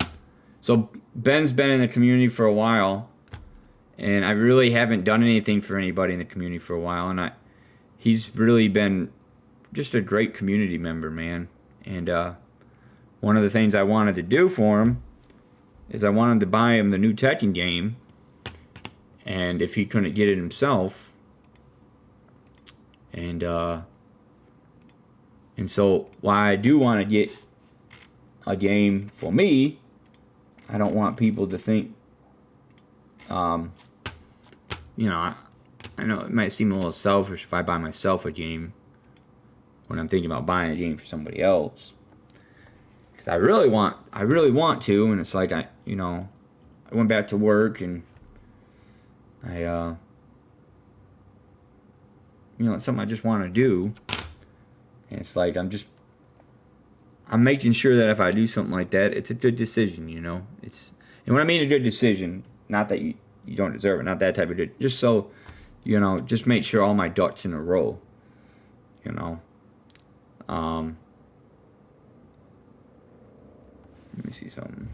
so Ben's been in the community for a while, and I really haven't done anything for anybody in the community for a while, and he's really been just a great community member, man. And one of the things I wanted to do for him is I wanted to buy him the new Tekken game, and if he couldn't get it himself, and so while I do want to get a game for me, I don't want people to think, you know, I know it might seem a little selfish if I buy myself a game when I'm thinking about buying a game for somebody else. Because I really want to, and it's like I went back to work and it's something I just want to do, and it's like I'm making sure that if I do something like that, it's a good decision, It's, and when I mean a good decision, not that you don't deserve it, not that type of good, just so, just make sure all my ducks in a row, Let me see something.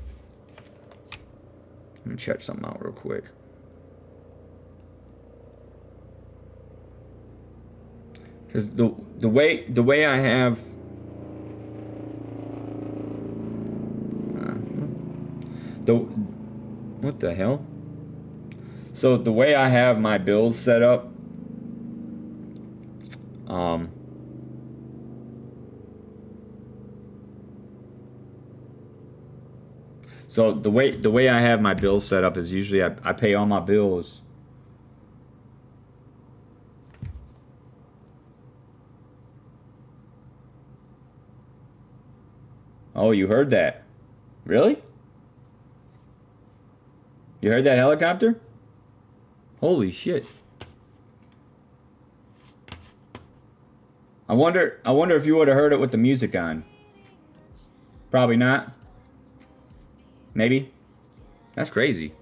Let me check something out real quick. Because the way I have what the hell? So the way I have my bills set up, so the way I have my bills set up is usually I pay all my bills. Oh, you heard that? Really? You heard that helicopter? Holy shit. I wonder if you would have heard it with the music on. Probably not. Maybe. That's crazy.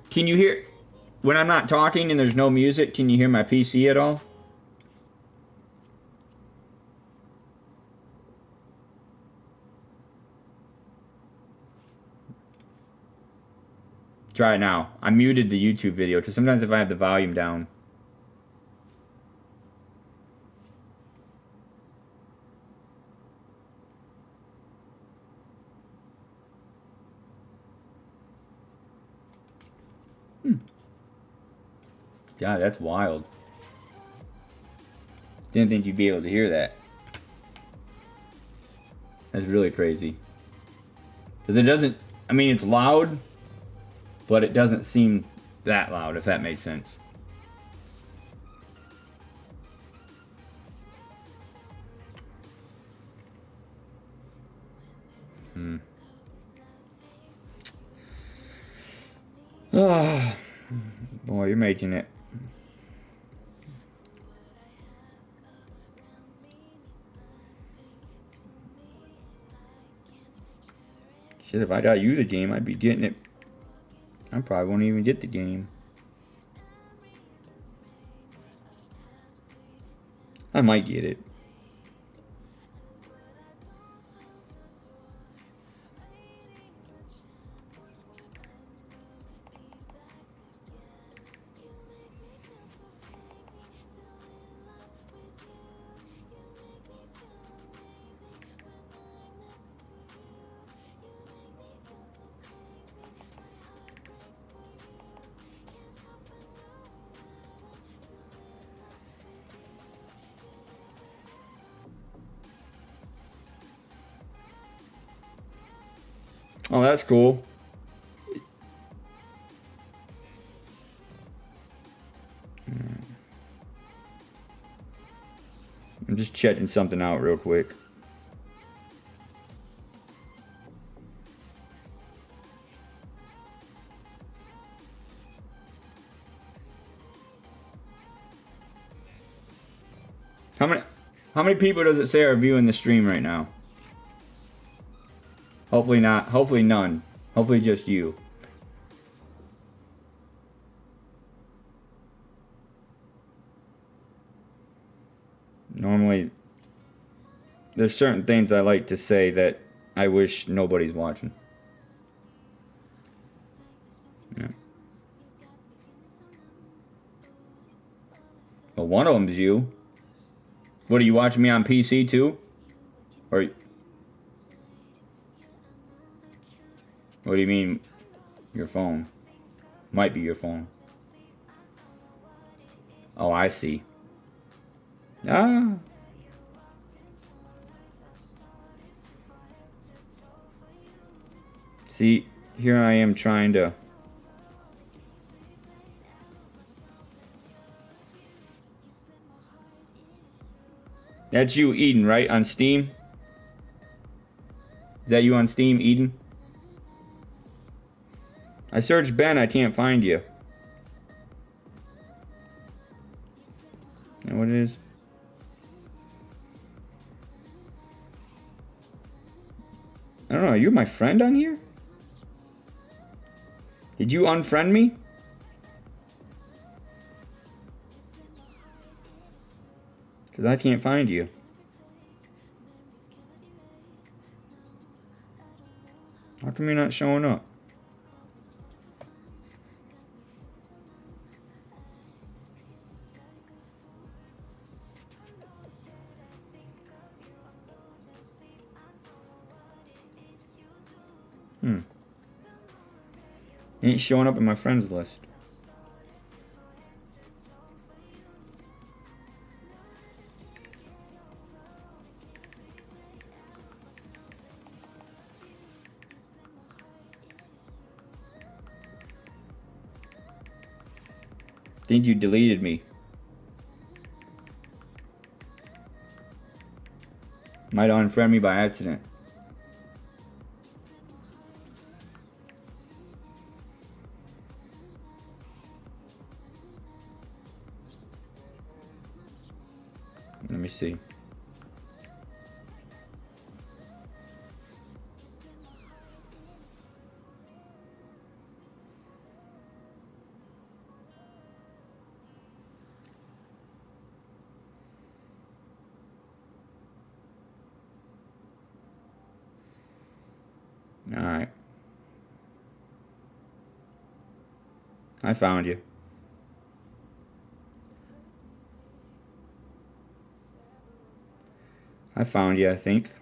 Can you hear, when I'm not talking and there's no music, can you hear my PC at all? Try it now. I muted the YouTube video because sometimes if I have the volume down. God, that's wild. Didn't think you'd be able to hear that. That's really crazy. Because it doesn't, I mean, it's loud, but it doesn't seem that loud, if that makes sense. Oh, boy, you're making it. Shit, if I got you the game, I'd be getting it. I probably won't even get the game. I might get it. Oh, that's cool. I'm just checking something out real quick. How many people does it say are viewing the stream right now? Hopefully not. Hopefully none. Hopefully just you. Normally, there's certain things I like to say that I wish nobody's watching. Yeah. Well, one of them's you. What, are you watching me on PC too? Or what do you mean your phone? Might be your phone. Oh, I see. Ah. See, here I am trying to... That's you, Eden, right? On Steam? Is that you on Steam, Eden? I searched Ben, I can't find you. You know what it is? I don't know, are you my friend on here? Did you unfriend me? Because I can't find you. How come you're not showing up? Ain't showing up in my friends list. Think you deleted me. Might unfriend me by accident. Let me see. All right. I found you. I found you, I think.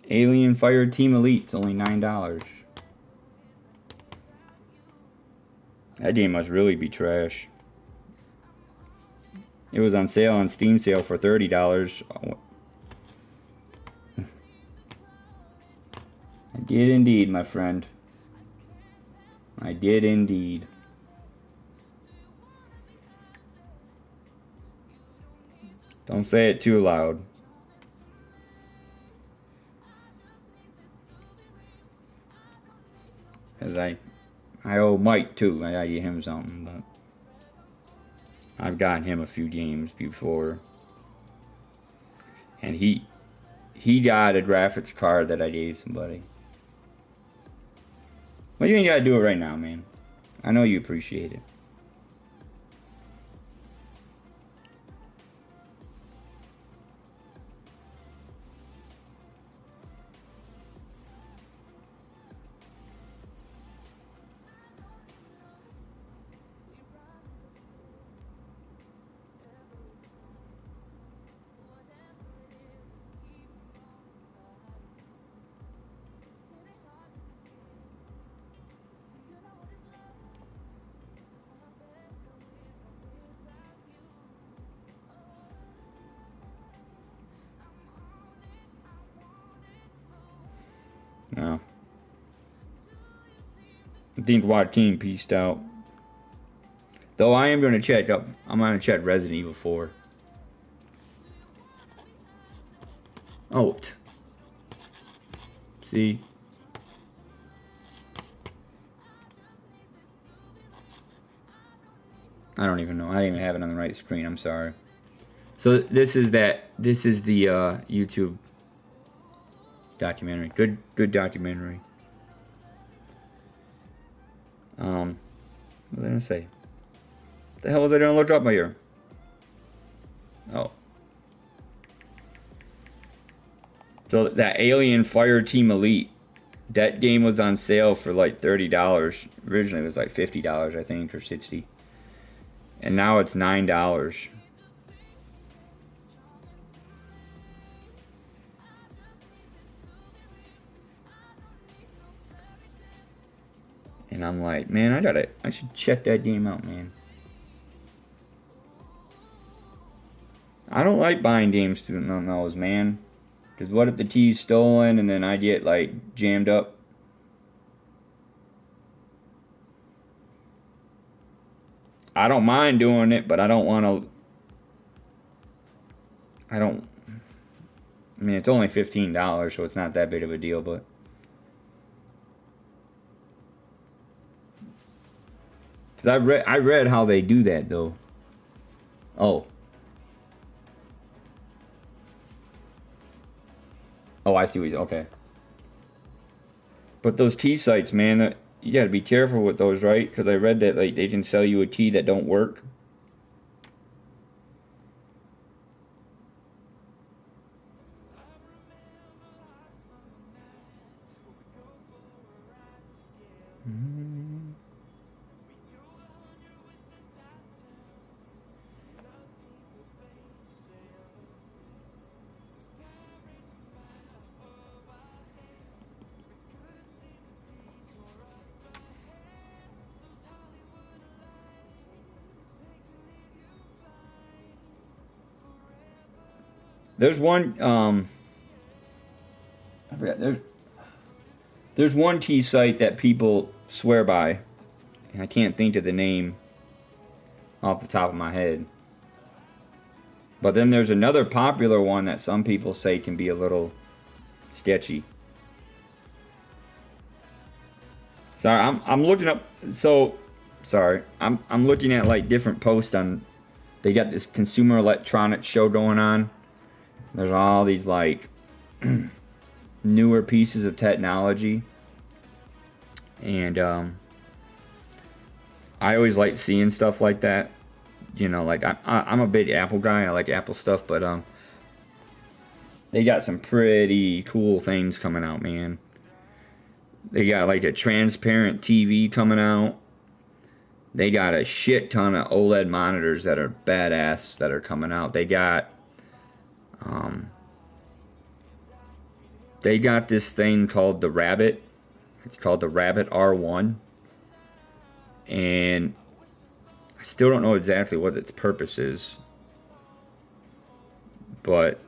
Alien Fire Team Elite. It's only $9. That game must really be trash. It was on sale on Steam sale for $30. Oh. I did indeed, my friend. I did indeed. Don't say it too loud. Cause I owe Mike too. I owe him something, but I've gotten him a few games before, and he got a graphics card that I gave somebody. Well, you ain't gotta do it right now, man. I know you appreciate it. No. I think Joaquin pieced out. Though I am going to check up. I'm going to check Resident Evil 4. Oh. See? I don't even know. I didn't even have it on the right screen. I'm sorry. So this is the YouTube documentary. Good documentary. What was I gonna say? What the hell was I gonna look up here? Oh. So that Alien Fire Team Elite, that game was on sale for like $30. Originally it was like $50, I think, or $60. And now it's $9. And I'm like, man, I should check that game out, man. I don't like buying games on those, man. Because what if the key's stolen and then I get, like, jammed up? I don't mind doing it, but I don't want to... I mean, it's only $15, so it's not that big of a deal, but... Because I read how they do that, though. Oh. Oh, I see what he's... Okay. But those key sites, man, you gotta be careful with those, right? Because I read that like they can sell you a key that don't work. There's one, I forgot, there's one key site that people swear by, and I can't think of the name off the top of my head. But then there's another popular one that some people say can be a little sketchy. Sorry, I'm looking up, I'm looking at like different posts on, they got this Consumer Electronics show going on. There's all these like newer pieces of technology, and I always like seeing stuff like that. You know, like I'm a big Apple guy. I like Apple stuff, but they got some pretty cool things coming out, man. They got like a transparent TV coming out. They got a shit ton of OLED monitors that are badass that are coming out. They got this thing called the Rabbit. It's called the Rabbit R1. And I still don't know exactly what its purpose is. But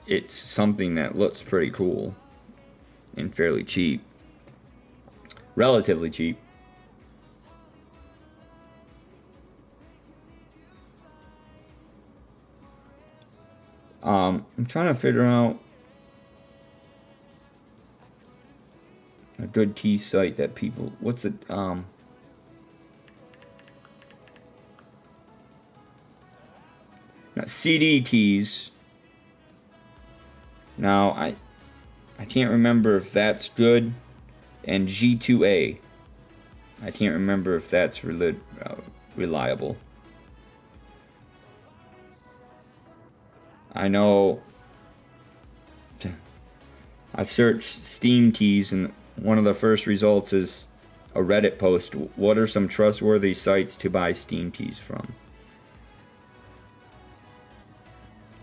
it's something that looks pretty cool. And fairly cheap. Relatively cheap. I'm trying to figure out a good key site that people... What's it? Now, CD keys. Now, I can't remember if that's good. And G2A. I can't remember if that's reliable. I know I searched Steam keys and one of the first results is a Reddit post. What are some trustworthy sites to buy Steam keys from?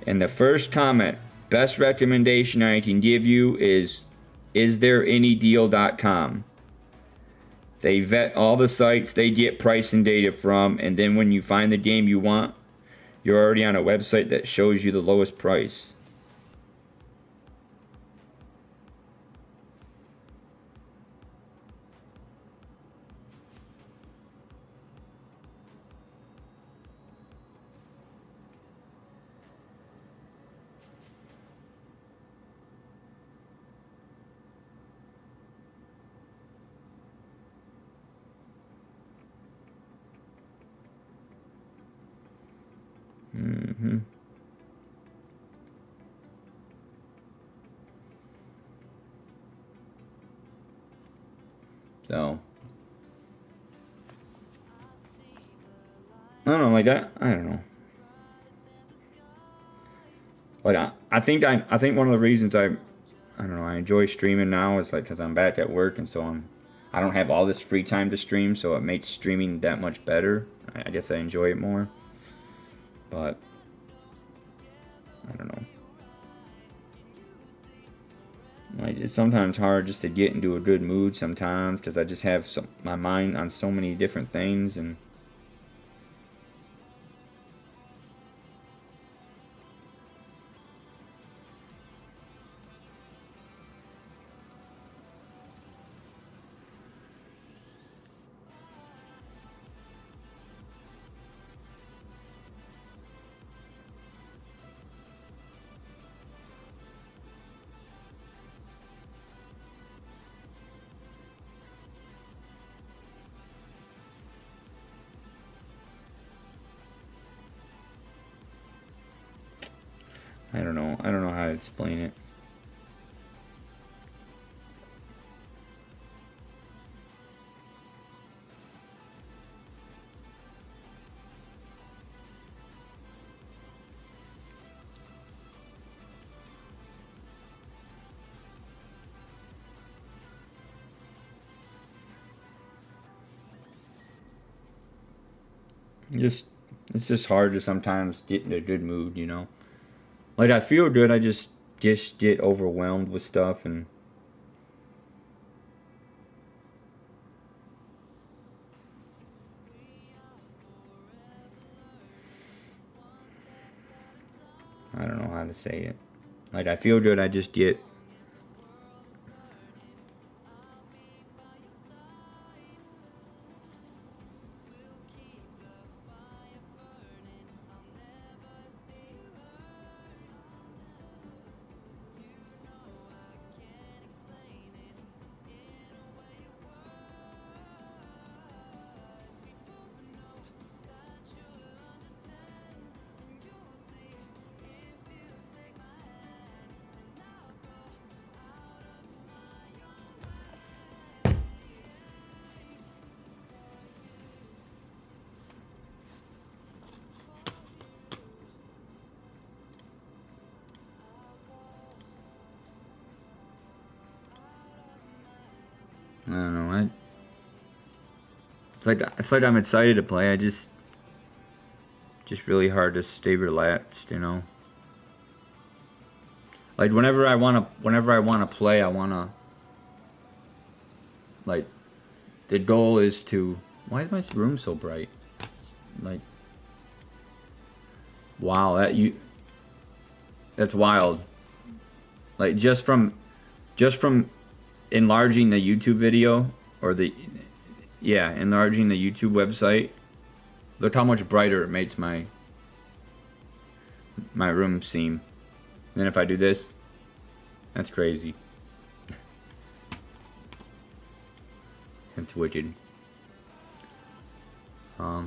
And the first comment, best recommendation I can give you is istthereanydeal.com. They vet all the sites they get price and data from, and then when you find the game you want, you're already on a website that shows you the lowest price. So I don't know, like I don't know. But I think one of the reasons I don't know, I enjoy streaming now is like because I'm back at work, and so I don't have all this free time to stream, so it makes streaming that much better. I guess I enjoy it more. But I don't know. Like, it's sometimes hard just to get into a good mood sometimes because I just have my mind on so many different things, and I don't know. I don't know how to explain it. Just it's just hard to sometimes get in a good mood, you know. Like I feel good, I just get overwhelmed with stuff, and I don't know how to say it. Like I feel good, I just get I don't know. It's like I'm excited to play. I just really hard to stay relaxed, you know. Like whenever I wanna play, I wanna like the goal is to. Why is my room so bright? Like, wow, that's wild. Like just from enlarging the YouTube video or enlarging the YouTube website. Look how much brighter it makes my room seem. And then if I do this, that's crazy. That's wicked. I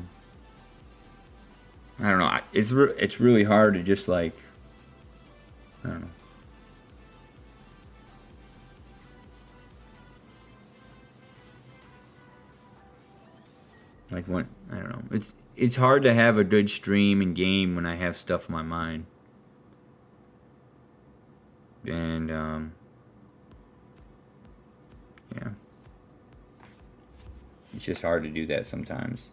don't know. It's really hard to just like, I don't know. Like when I don't know. It's hard to have a good stream and game when I have stuff on my mind. And yeah. It's just hard to do that sometimes.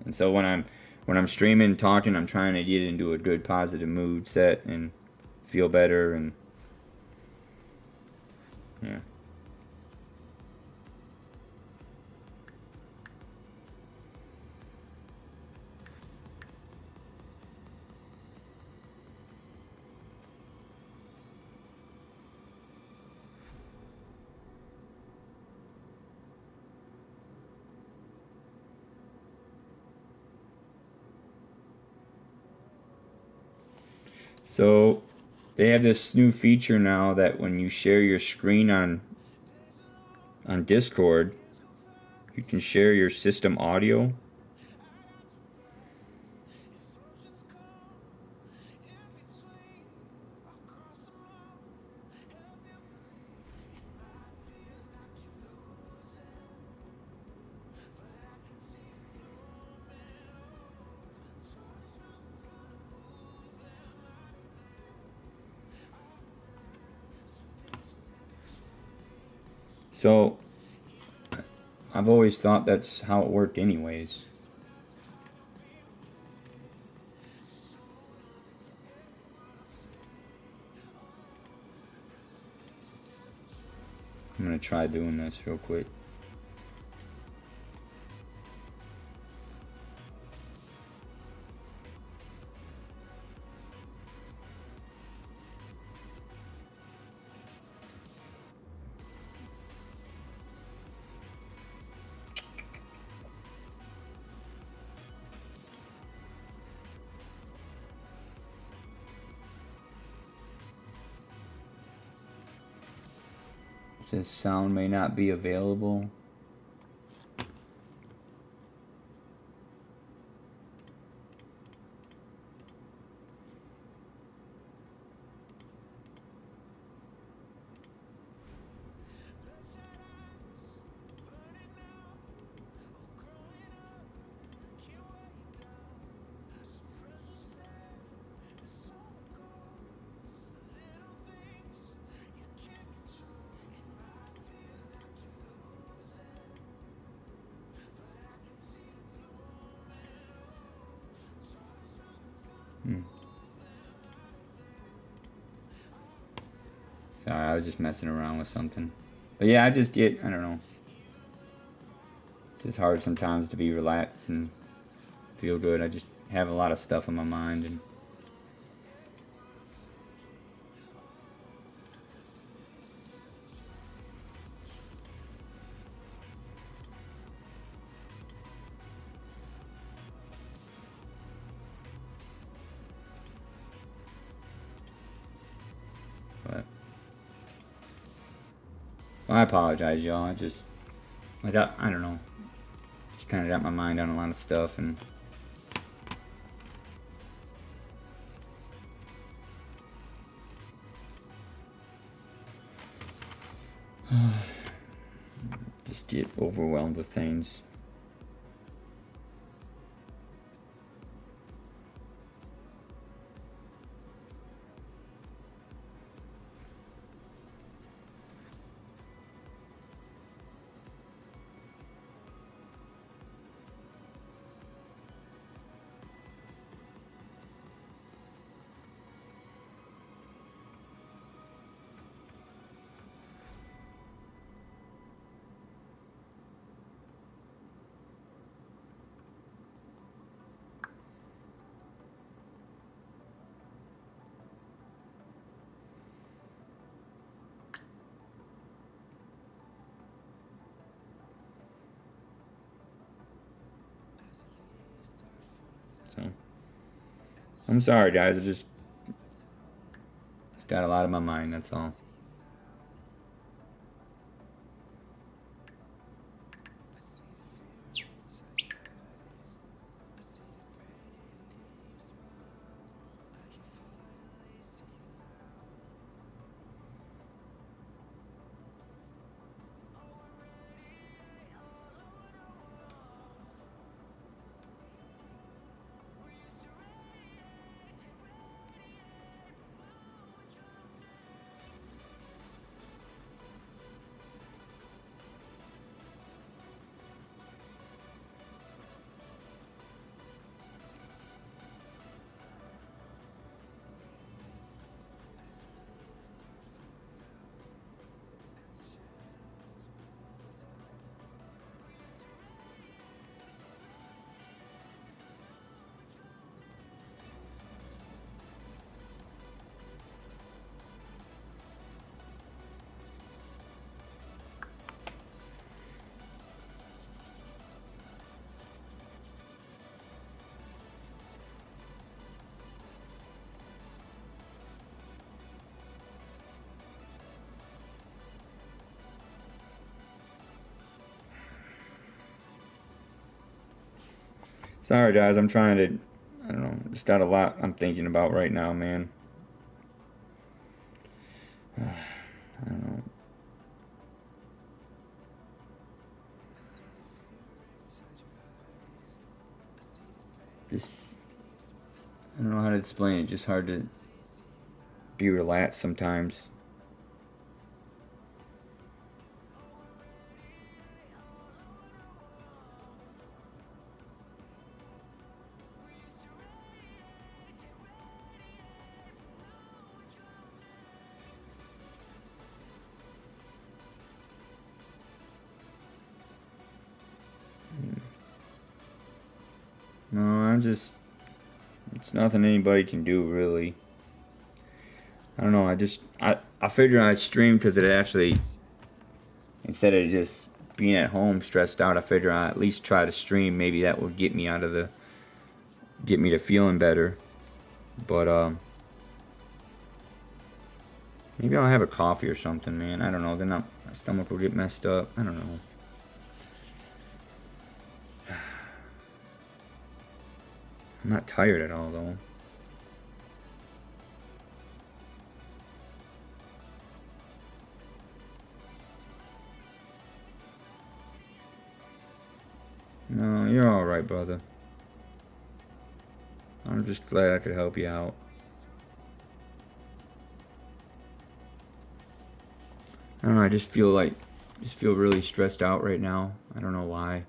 And so when I'm streaming, talking, I'm trying to get into a good positive mood set and feel better, and yeah. So they have this new feature now that when you share your screen on Discord, you can share your system audio. So, I've always thought that's how it worked anyways. I'm gonna try doing this real quick. This sound may not be available. Sorry, I was just messing around with something. But yeah, I don't know. It's just hard sometimes to be relaxed and feel good. I just have a lot of stuff on my mind and but so I apologize, y'all. I don't know. Just kind of got my mind on a lot of stuff and just get overwhelmed with things. So I'm sorry, guys. I just got a lot on my mind. That's all. Sorry, guys. I'm trying to. I don't know. Just got a lot I'm thinking about right now, man. I don't know. Just. I don't know how to explain it. Just hard to be relaxed sometimes. it's nothing anybody can do, really. I don't know, I figured I'd stream because it actually, instead of just being at home stressed out, I figured I'd at least try to stream. Maybe that would get me to feeling better. But, maybe I'll have a coffee or something, man. I don't know, then my stomach will get messed up. I don't know. I'm not tired at all, though. No, you're alright, brother. I'm just glad I could help you out. I don't know, I just feel really stressed out right now. I don't know why.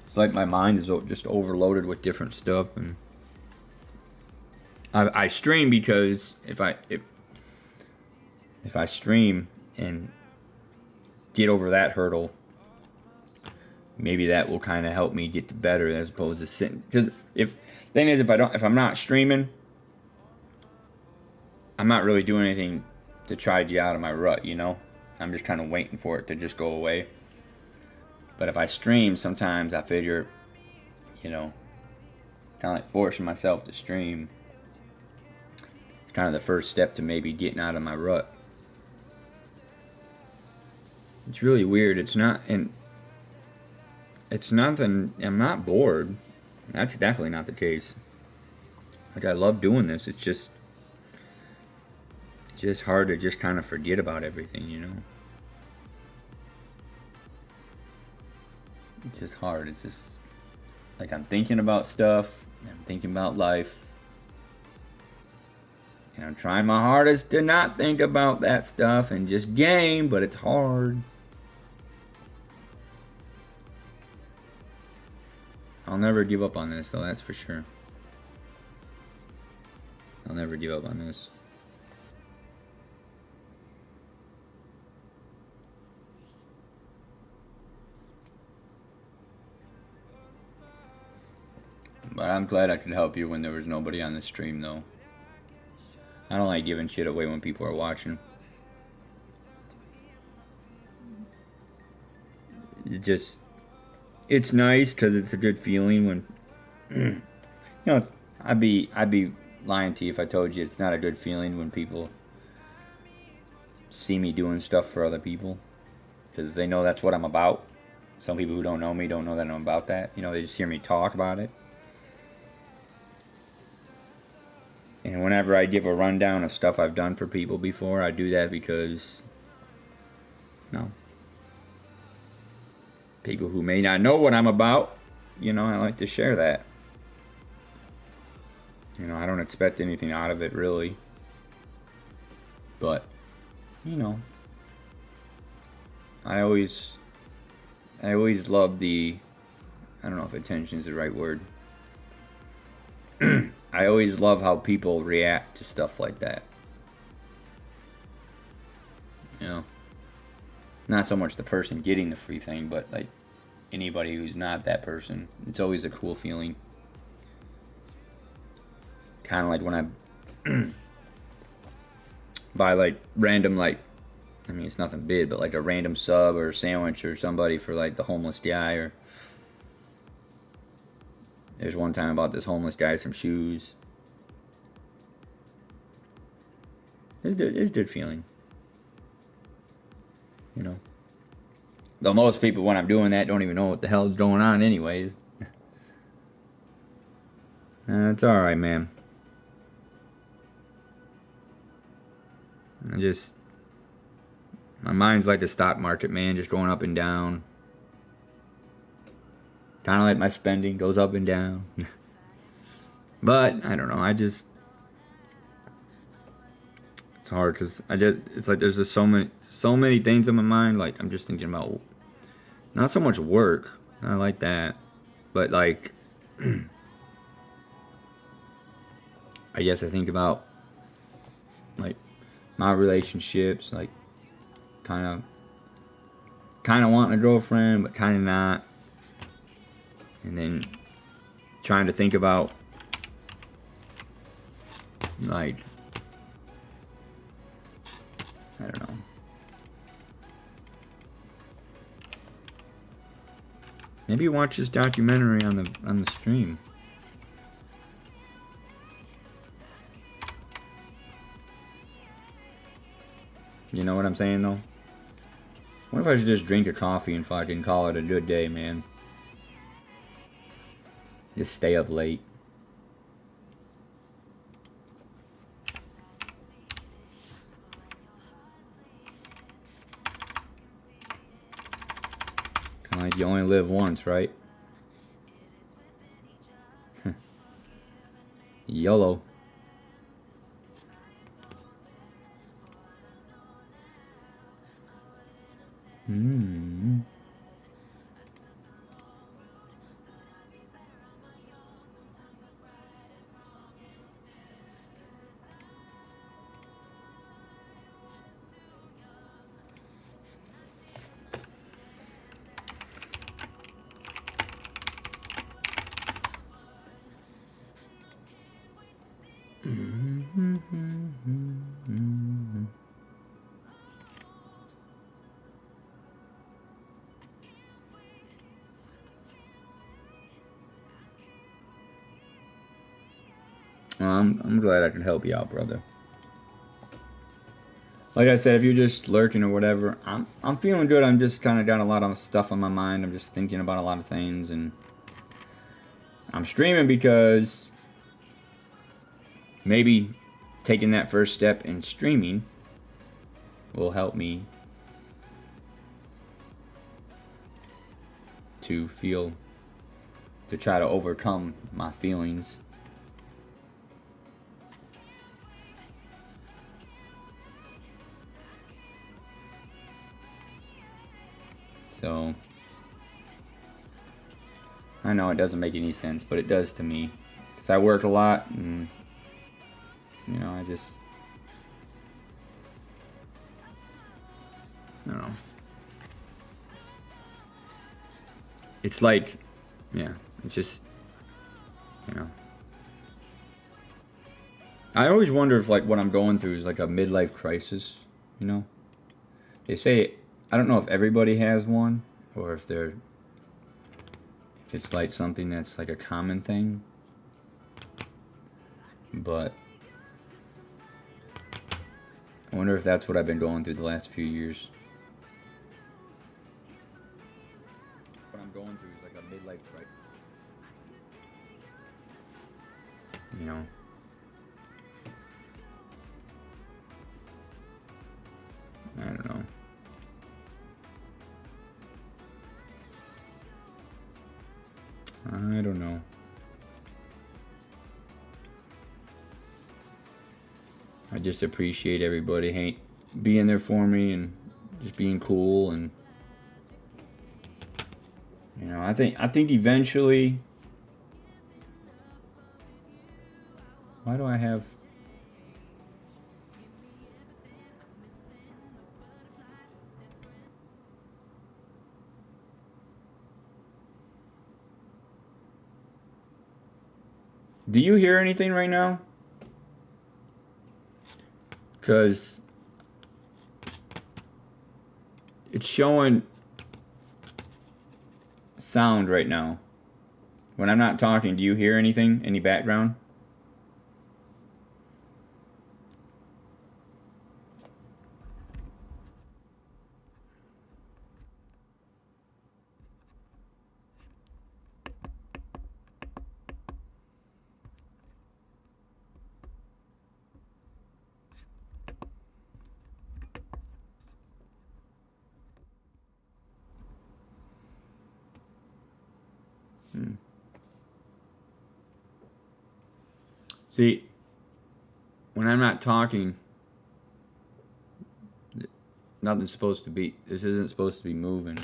It's like my mind is just overloaded with different stuff, and I stream because if I stream and get over that hurdle, maybe that will kind of help me get to better, as opposed to sitting. Because if I'm not streaming, I'm not really doing anything to try to get out of my rut, you know. I'm just kind of waiting for it to just go away. But if I stream, sometimes I figure, you know, kind of like forcing myself to stream. It's kind of the first step to maybe getting out of my rut. It's really weird. It's nothing. I'm not bored. That's definitely not the case. Like, I love doing this. It's just hard to just kind of forget about everything, you know. It's just hard. It's just like I'm thinking about stuff. I'm thinking about life. And I'm trying my hardest to not think about that stuff and just game, but it's hard. I'll never give up on this, though, that's for sure. I'll never give up on this. But I'm glad I could help you when there was nobody on the stream, though. I don't like giving shit away when people are watching. It's nice because it's a good feeling when, you know, I'd be lying to you if I told you it's not a good feeling when people see me doing stuff for other people, because they know that's what I'm about. Some people who don't know me don't know that I'm about that. You know, they just hear me talk about it. And whenever I give a rundown of stuff I've done for people before, I do that because, no, people who may not know what I'm about, you know, I like to share that. You know, I don't expect anything out of it, really. But, you know, I always love the, I don't know if attention is the right word. I always love how people react to stuff like that. You know, not so much the person getting the free thing, but like anybody who's not that person. It's always a cool feeling. Kind of like when I buy like random, like, I mean, it's nothing big, but like a random sub or sandwich or somebody for like the homeless guy. Or there's one time I bought this homeless guy some shoes. It's a good feeling. You know. Though most people, when I'm doing that, don't even know what the hell is going on anyways. It's alright, man. My mind's like the stock market, man, just going up and down. Kind of like my spending goes up and down. But, I don't know, It's hard because it's like there's just so many things in my mind. Like I'm just thinking about not so much work. I like that, but like I guess I think about like my relationships, like kind of wanting a girlfriend, but kind of not, and then trying to think about like I don't know. Maybe watch this documentary on the stream. You know what I'm saying though? What if I should just drink a coffee and fucking call it a good day, man? Just stay up late. Kinda like you only live once, right? YOLO. Hmm. I'm glad I could help you out, brother. Like I said, if you're just lurking or whatever, I'm feeling good. I'm just kind of got a lot of stuff on my mind. I'm just thinking about a lot of things, and I'm streaming because maybe taking that first step in streaming will help me to try to overcome my feelings. So, I know it doesn't make any sense, but it does to me. Because I work a lot, and, you know, I don't know. It's like, yeah, it's just, you know. I always wonder if, like, what I'm going through is like a midlife crisis, you know? They say, I don't know if everybody has one, or if it's like something that's like a common thing. But I wonder if that's what I've been going through the last few years. What I'm going through is like a midlife crisis. You know? I don't know. I don't know. I just appreciate everybody being there for me and just being cool, and you know, I think eventually. Why do I have? Do you hear anything right now? Because it's showing sound right now. When I'm not talking, do you hear anything? Any background? See, when I'm not talking, Nothing's supposed to be. This isn't supposed to be moving.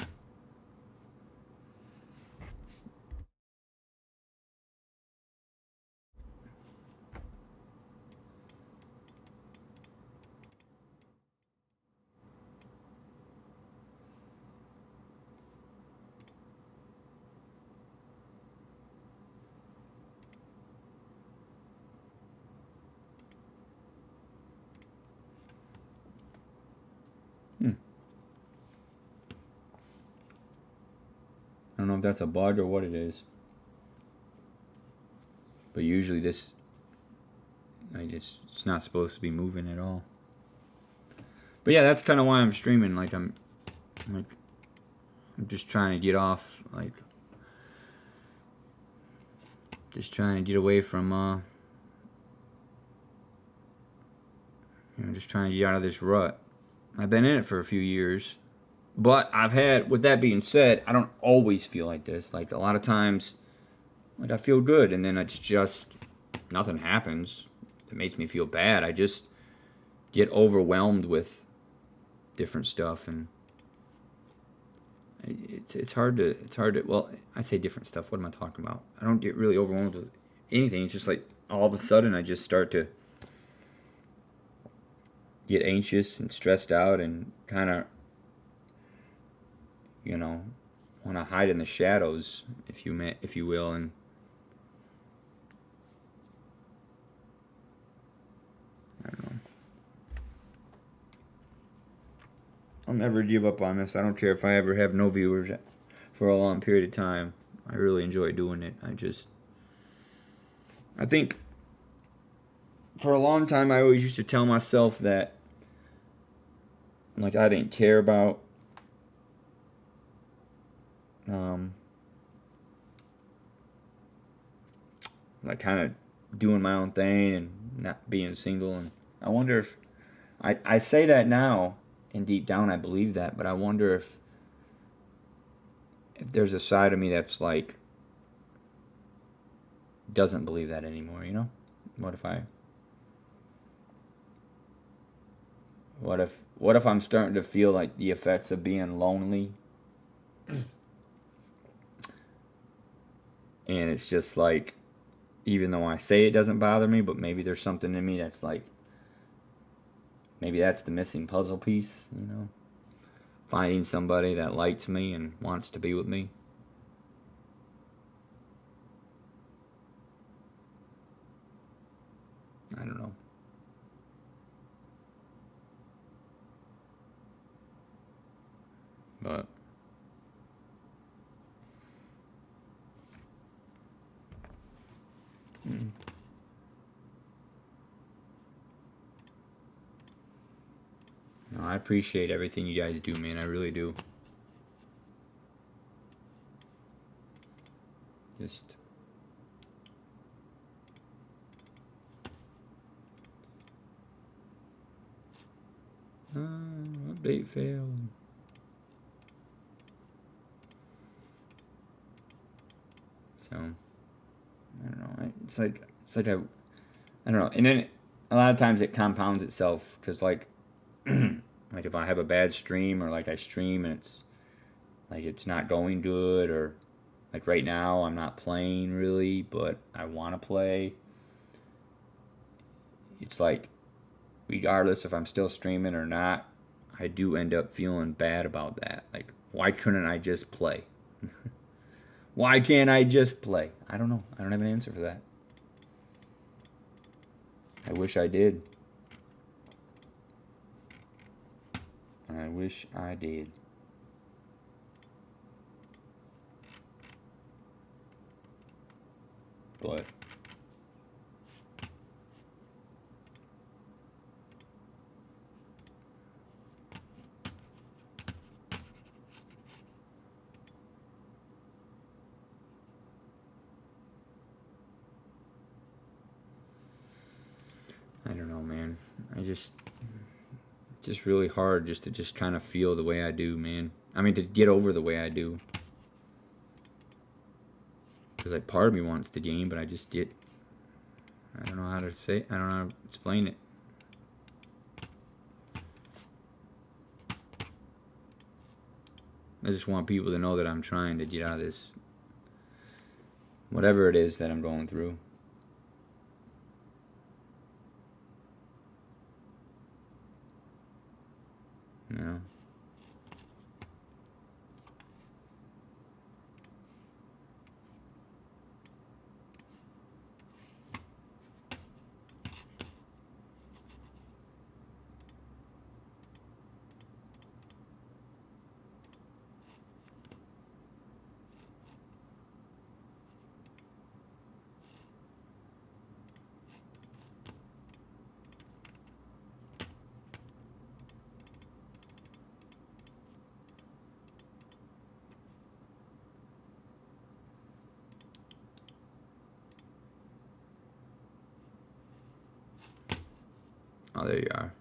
I don't know if that's a bug or what it is. But usually this, it's not supposed to be moving at all. But yeah, that's kind of why I'm streaming. Like I'm just trying to get off, like, just trying to get away from, just trying to get out of this rut. I've been in it for a few years. But I've had, with that being said, I don't always feel like this. Like, a lot of times, like, I feel good, and then it's just, nothing happens. It makes me feel bad. I just get overwhelmed with different stuff, and it's hard to, well, I say different stuff. What am I talking about? I don't get really overwhelmed with anything. It's just like, all of a sudden, I just start to get anxious and stressed out and kind of, want to hide in the shadows, if you will, and I don't know. I'll never give up on this. I don't care if I ever have no viewers for a long period of time. I really enjoy doing it. I think for a long time I always used to tell myself that, like, I didn't care about like kind of doing my own thing and not being single, and I wonder if I say that now, and deep down I believe that, but I wonder if there's a side of me that's like doesn't believe that anymore, what if I'm starting to feel like the effects of being lonely? And it's just like, even though I say it doesn't bother me, but maybe there's something in me that's like, maybe that's the missing puzzle piece, finding somebody that likes me and wants to be with me. I don't know. But no, I appreciate everything you guys do, man. I really do. Just update failed. So I don't know. It's like I don't know. And then a lot of times it compounds itself, because like like if I have a bad stream, or like I stream and it's not going good, or like right now I'm not playing really, but I want to play. It's like, regardless if I'm still streaming or not, I do end up feeling bad about that. Like, why couldn't I just play? Why can't I just play? I don't know. I don't have an answer for that. I wish I did. I wish I did. But I don't know, man. It's just really hard just to kind of feel the way I do, man. I mean, to get over the way I do. Because like part of me wants the game, but I don't know how to say it. I don't know how to explain it. I just want people to know that I'm trying to get out of this, whatever it is that I'm going through. You know? Oh, there you are.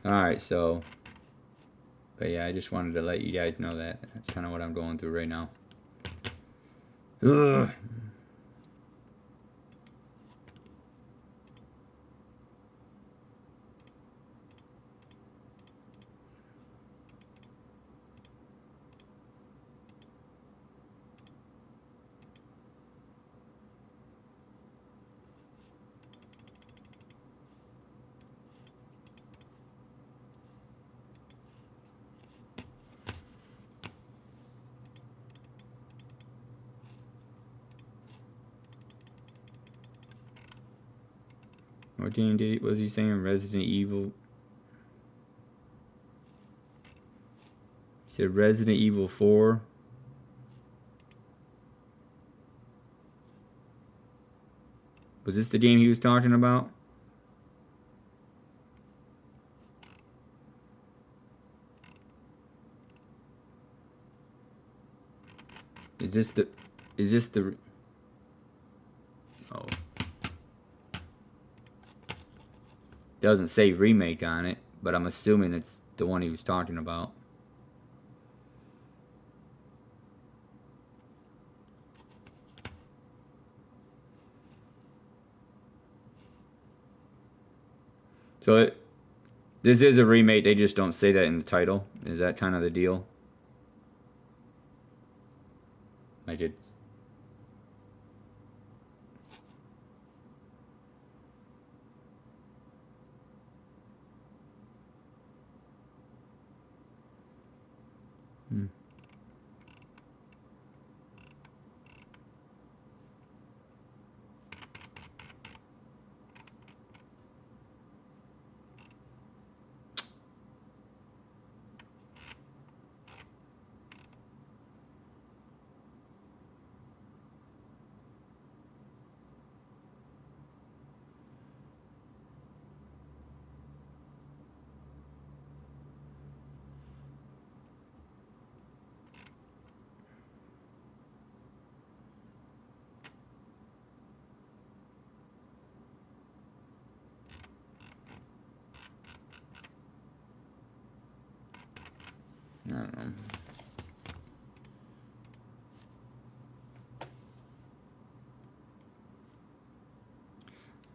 Alright, so. But yeah, I just wanted to let you guys know that. That's kind of what I'm going through right now. Ugh. What game was he saying? Resident Evil. He said Resident Evil 4. Was this the game he was talking about? Is this the oh. Doesn't say remake on it, but I'm assuming it's the one he was talking about. So this is a remake, they just don't say that in the title. Is that kind of the deal? Like it's... I don't know.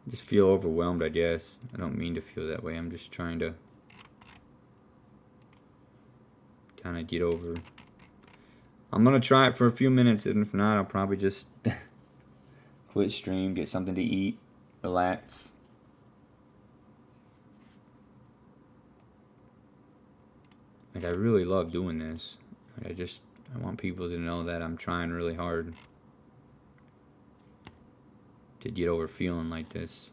Just feel overwhelmed, I guess. I don't mean to feel that way. I'm just trying to kind of get over. I'm going to try it for a few minutes, and if not, I'll probably just quit stream, get something to eat, relax. Like, I really love doing this. Like, I want people to know that I'm trying really hard to get over feeling like this.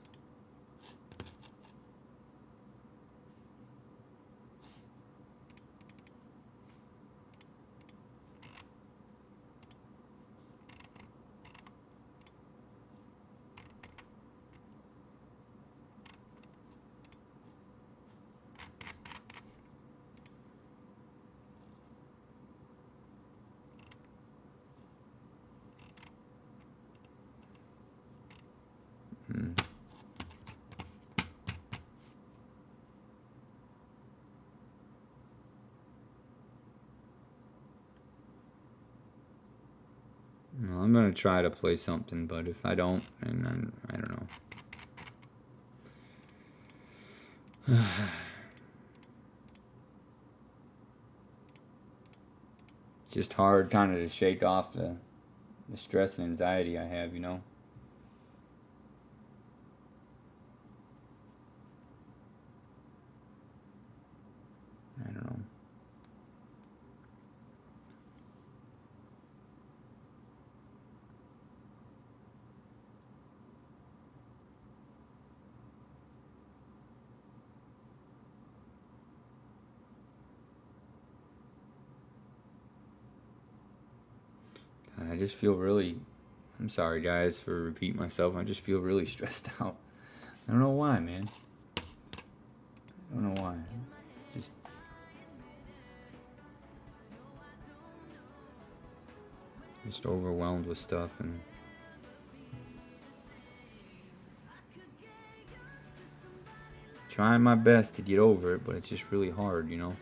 Well, I'm gonna try to play something, but if I don't, then I don't know. It's just hard kind of to shake off the stress and anxiety I have, you know. I don't know. I just feel really, I'm sorry guys for repeating myself, I just feel really stressed out. I don't know why, man. I don't know why. Just overwhelmed with stuff and trying my best to get over it, but it's just really hard, you know.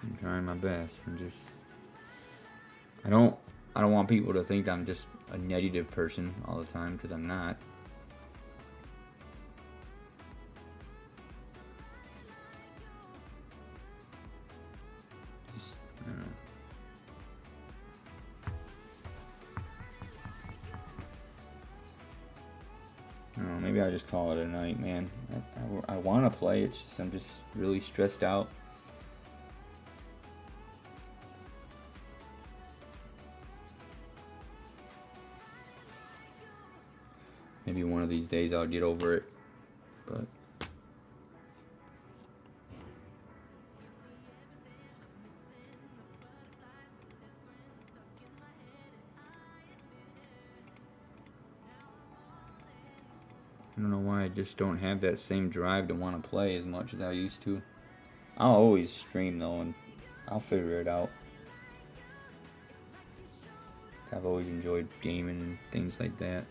I'm trying my best. I don't want people to think I'm just a negative person all the time, because I'm not. I don't know. I don't know, maybe I'll just call it a night, man. I want to play, it's just I'm just really stressed out. Maybe one of these days I'll get over it, but I don't know why I just don't have that same drive to want to play as much as I used to. I'll always stream though, and I'll figure it out. I've always enjoyed gaming and things like that.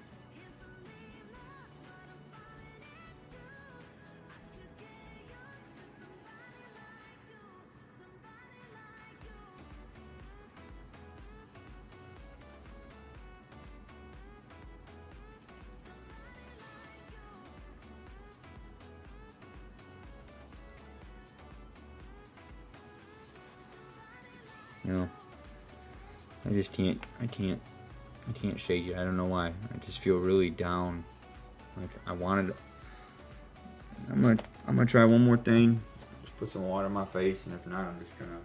You know, I just can't shake it. I don't know why. I just feel really down. Like I'm gonna try one more thing. Just put some water in my face, and if not, I'm just gonna.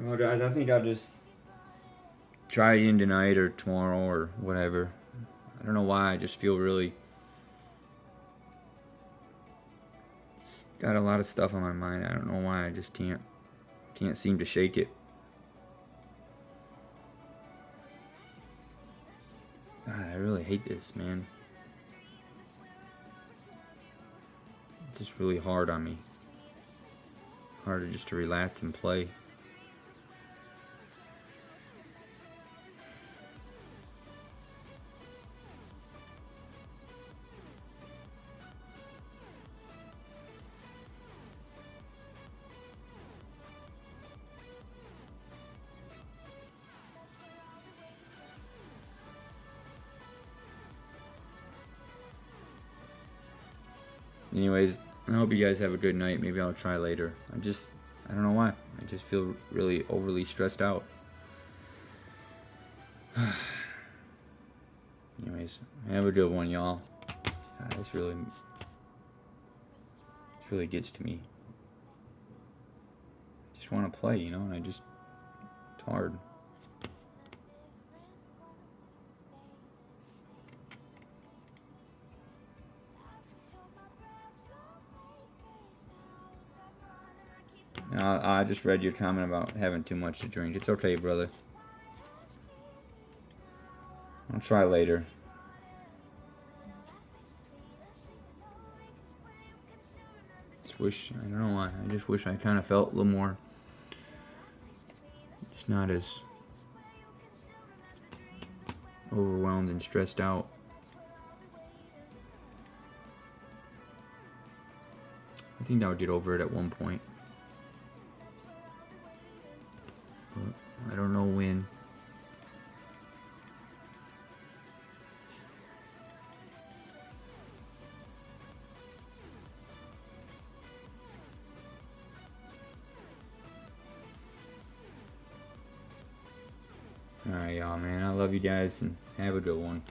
Well, guys, I think I'll just try it in tonight or tomorrow or whatever. I don't know why. I just feel really. Just got a lot of stuff on my mind. I don't know why. I just can't seem to shake it. God, I really hate this, man. It's just really hard on me. Harder just to relax and play. Anyways, I hope you guys have a good night. Maybe I'll try later. I don't know why. I just feel really overly stressed out. Anyways, have a good one, y'all. God, this really gets to me. I just want to play, you know, and it's hard. I just read your comment about having too much to drink. It's okay, brother. I'll try later. I don't know why. I just wish I kind of felt a little more. It's not as overwhelmed and stressed out. I think I would get over it at one point. But I don't know when. Alright, y'all, man. I love you guys and have a good one.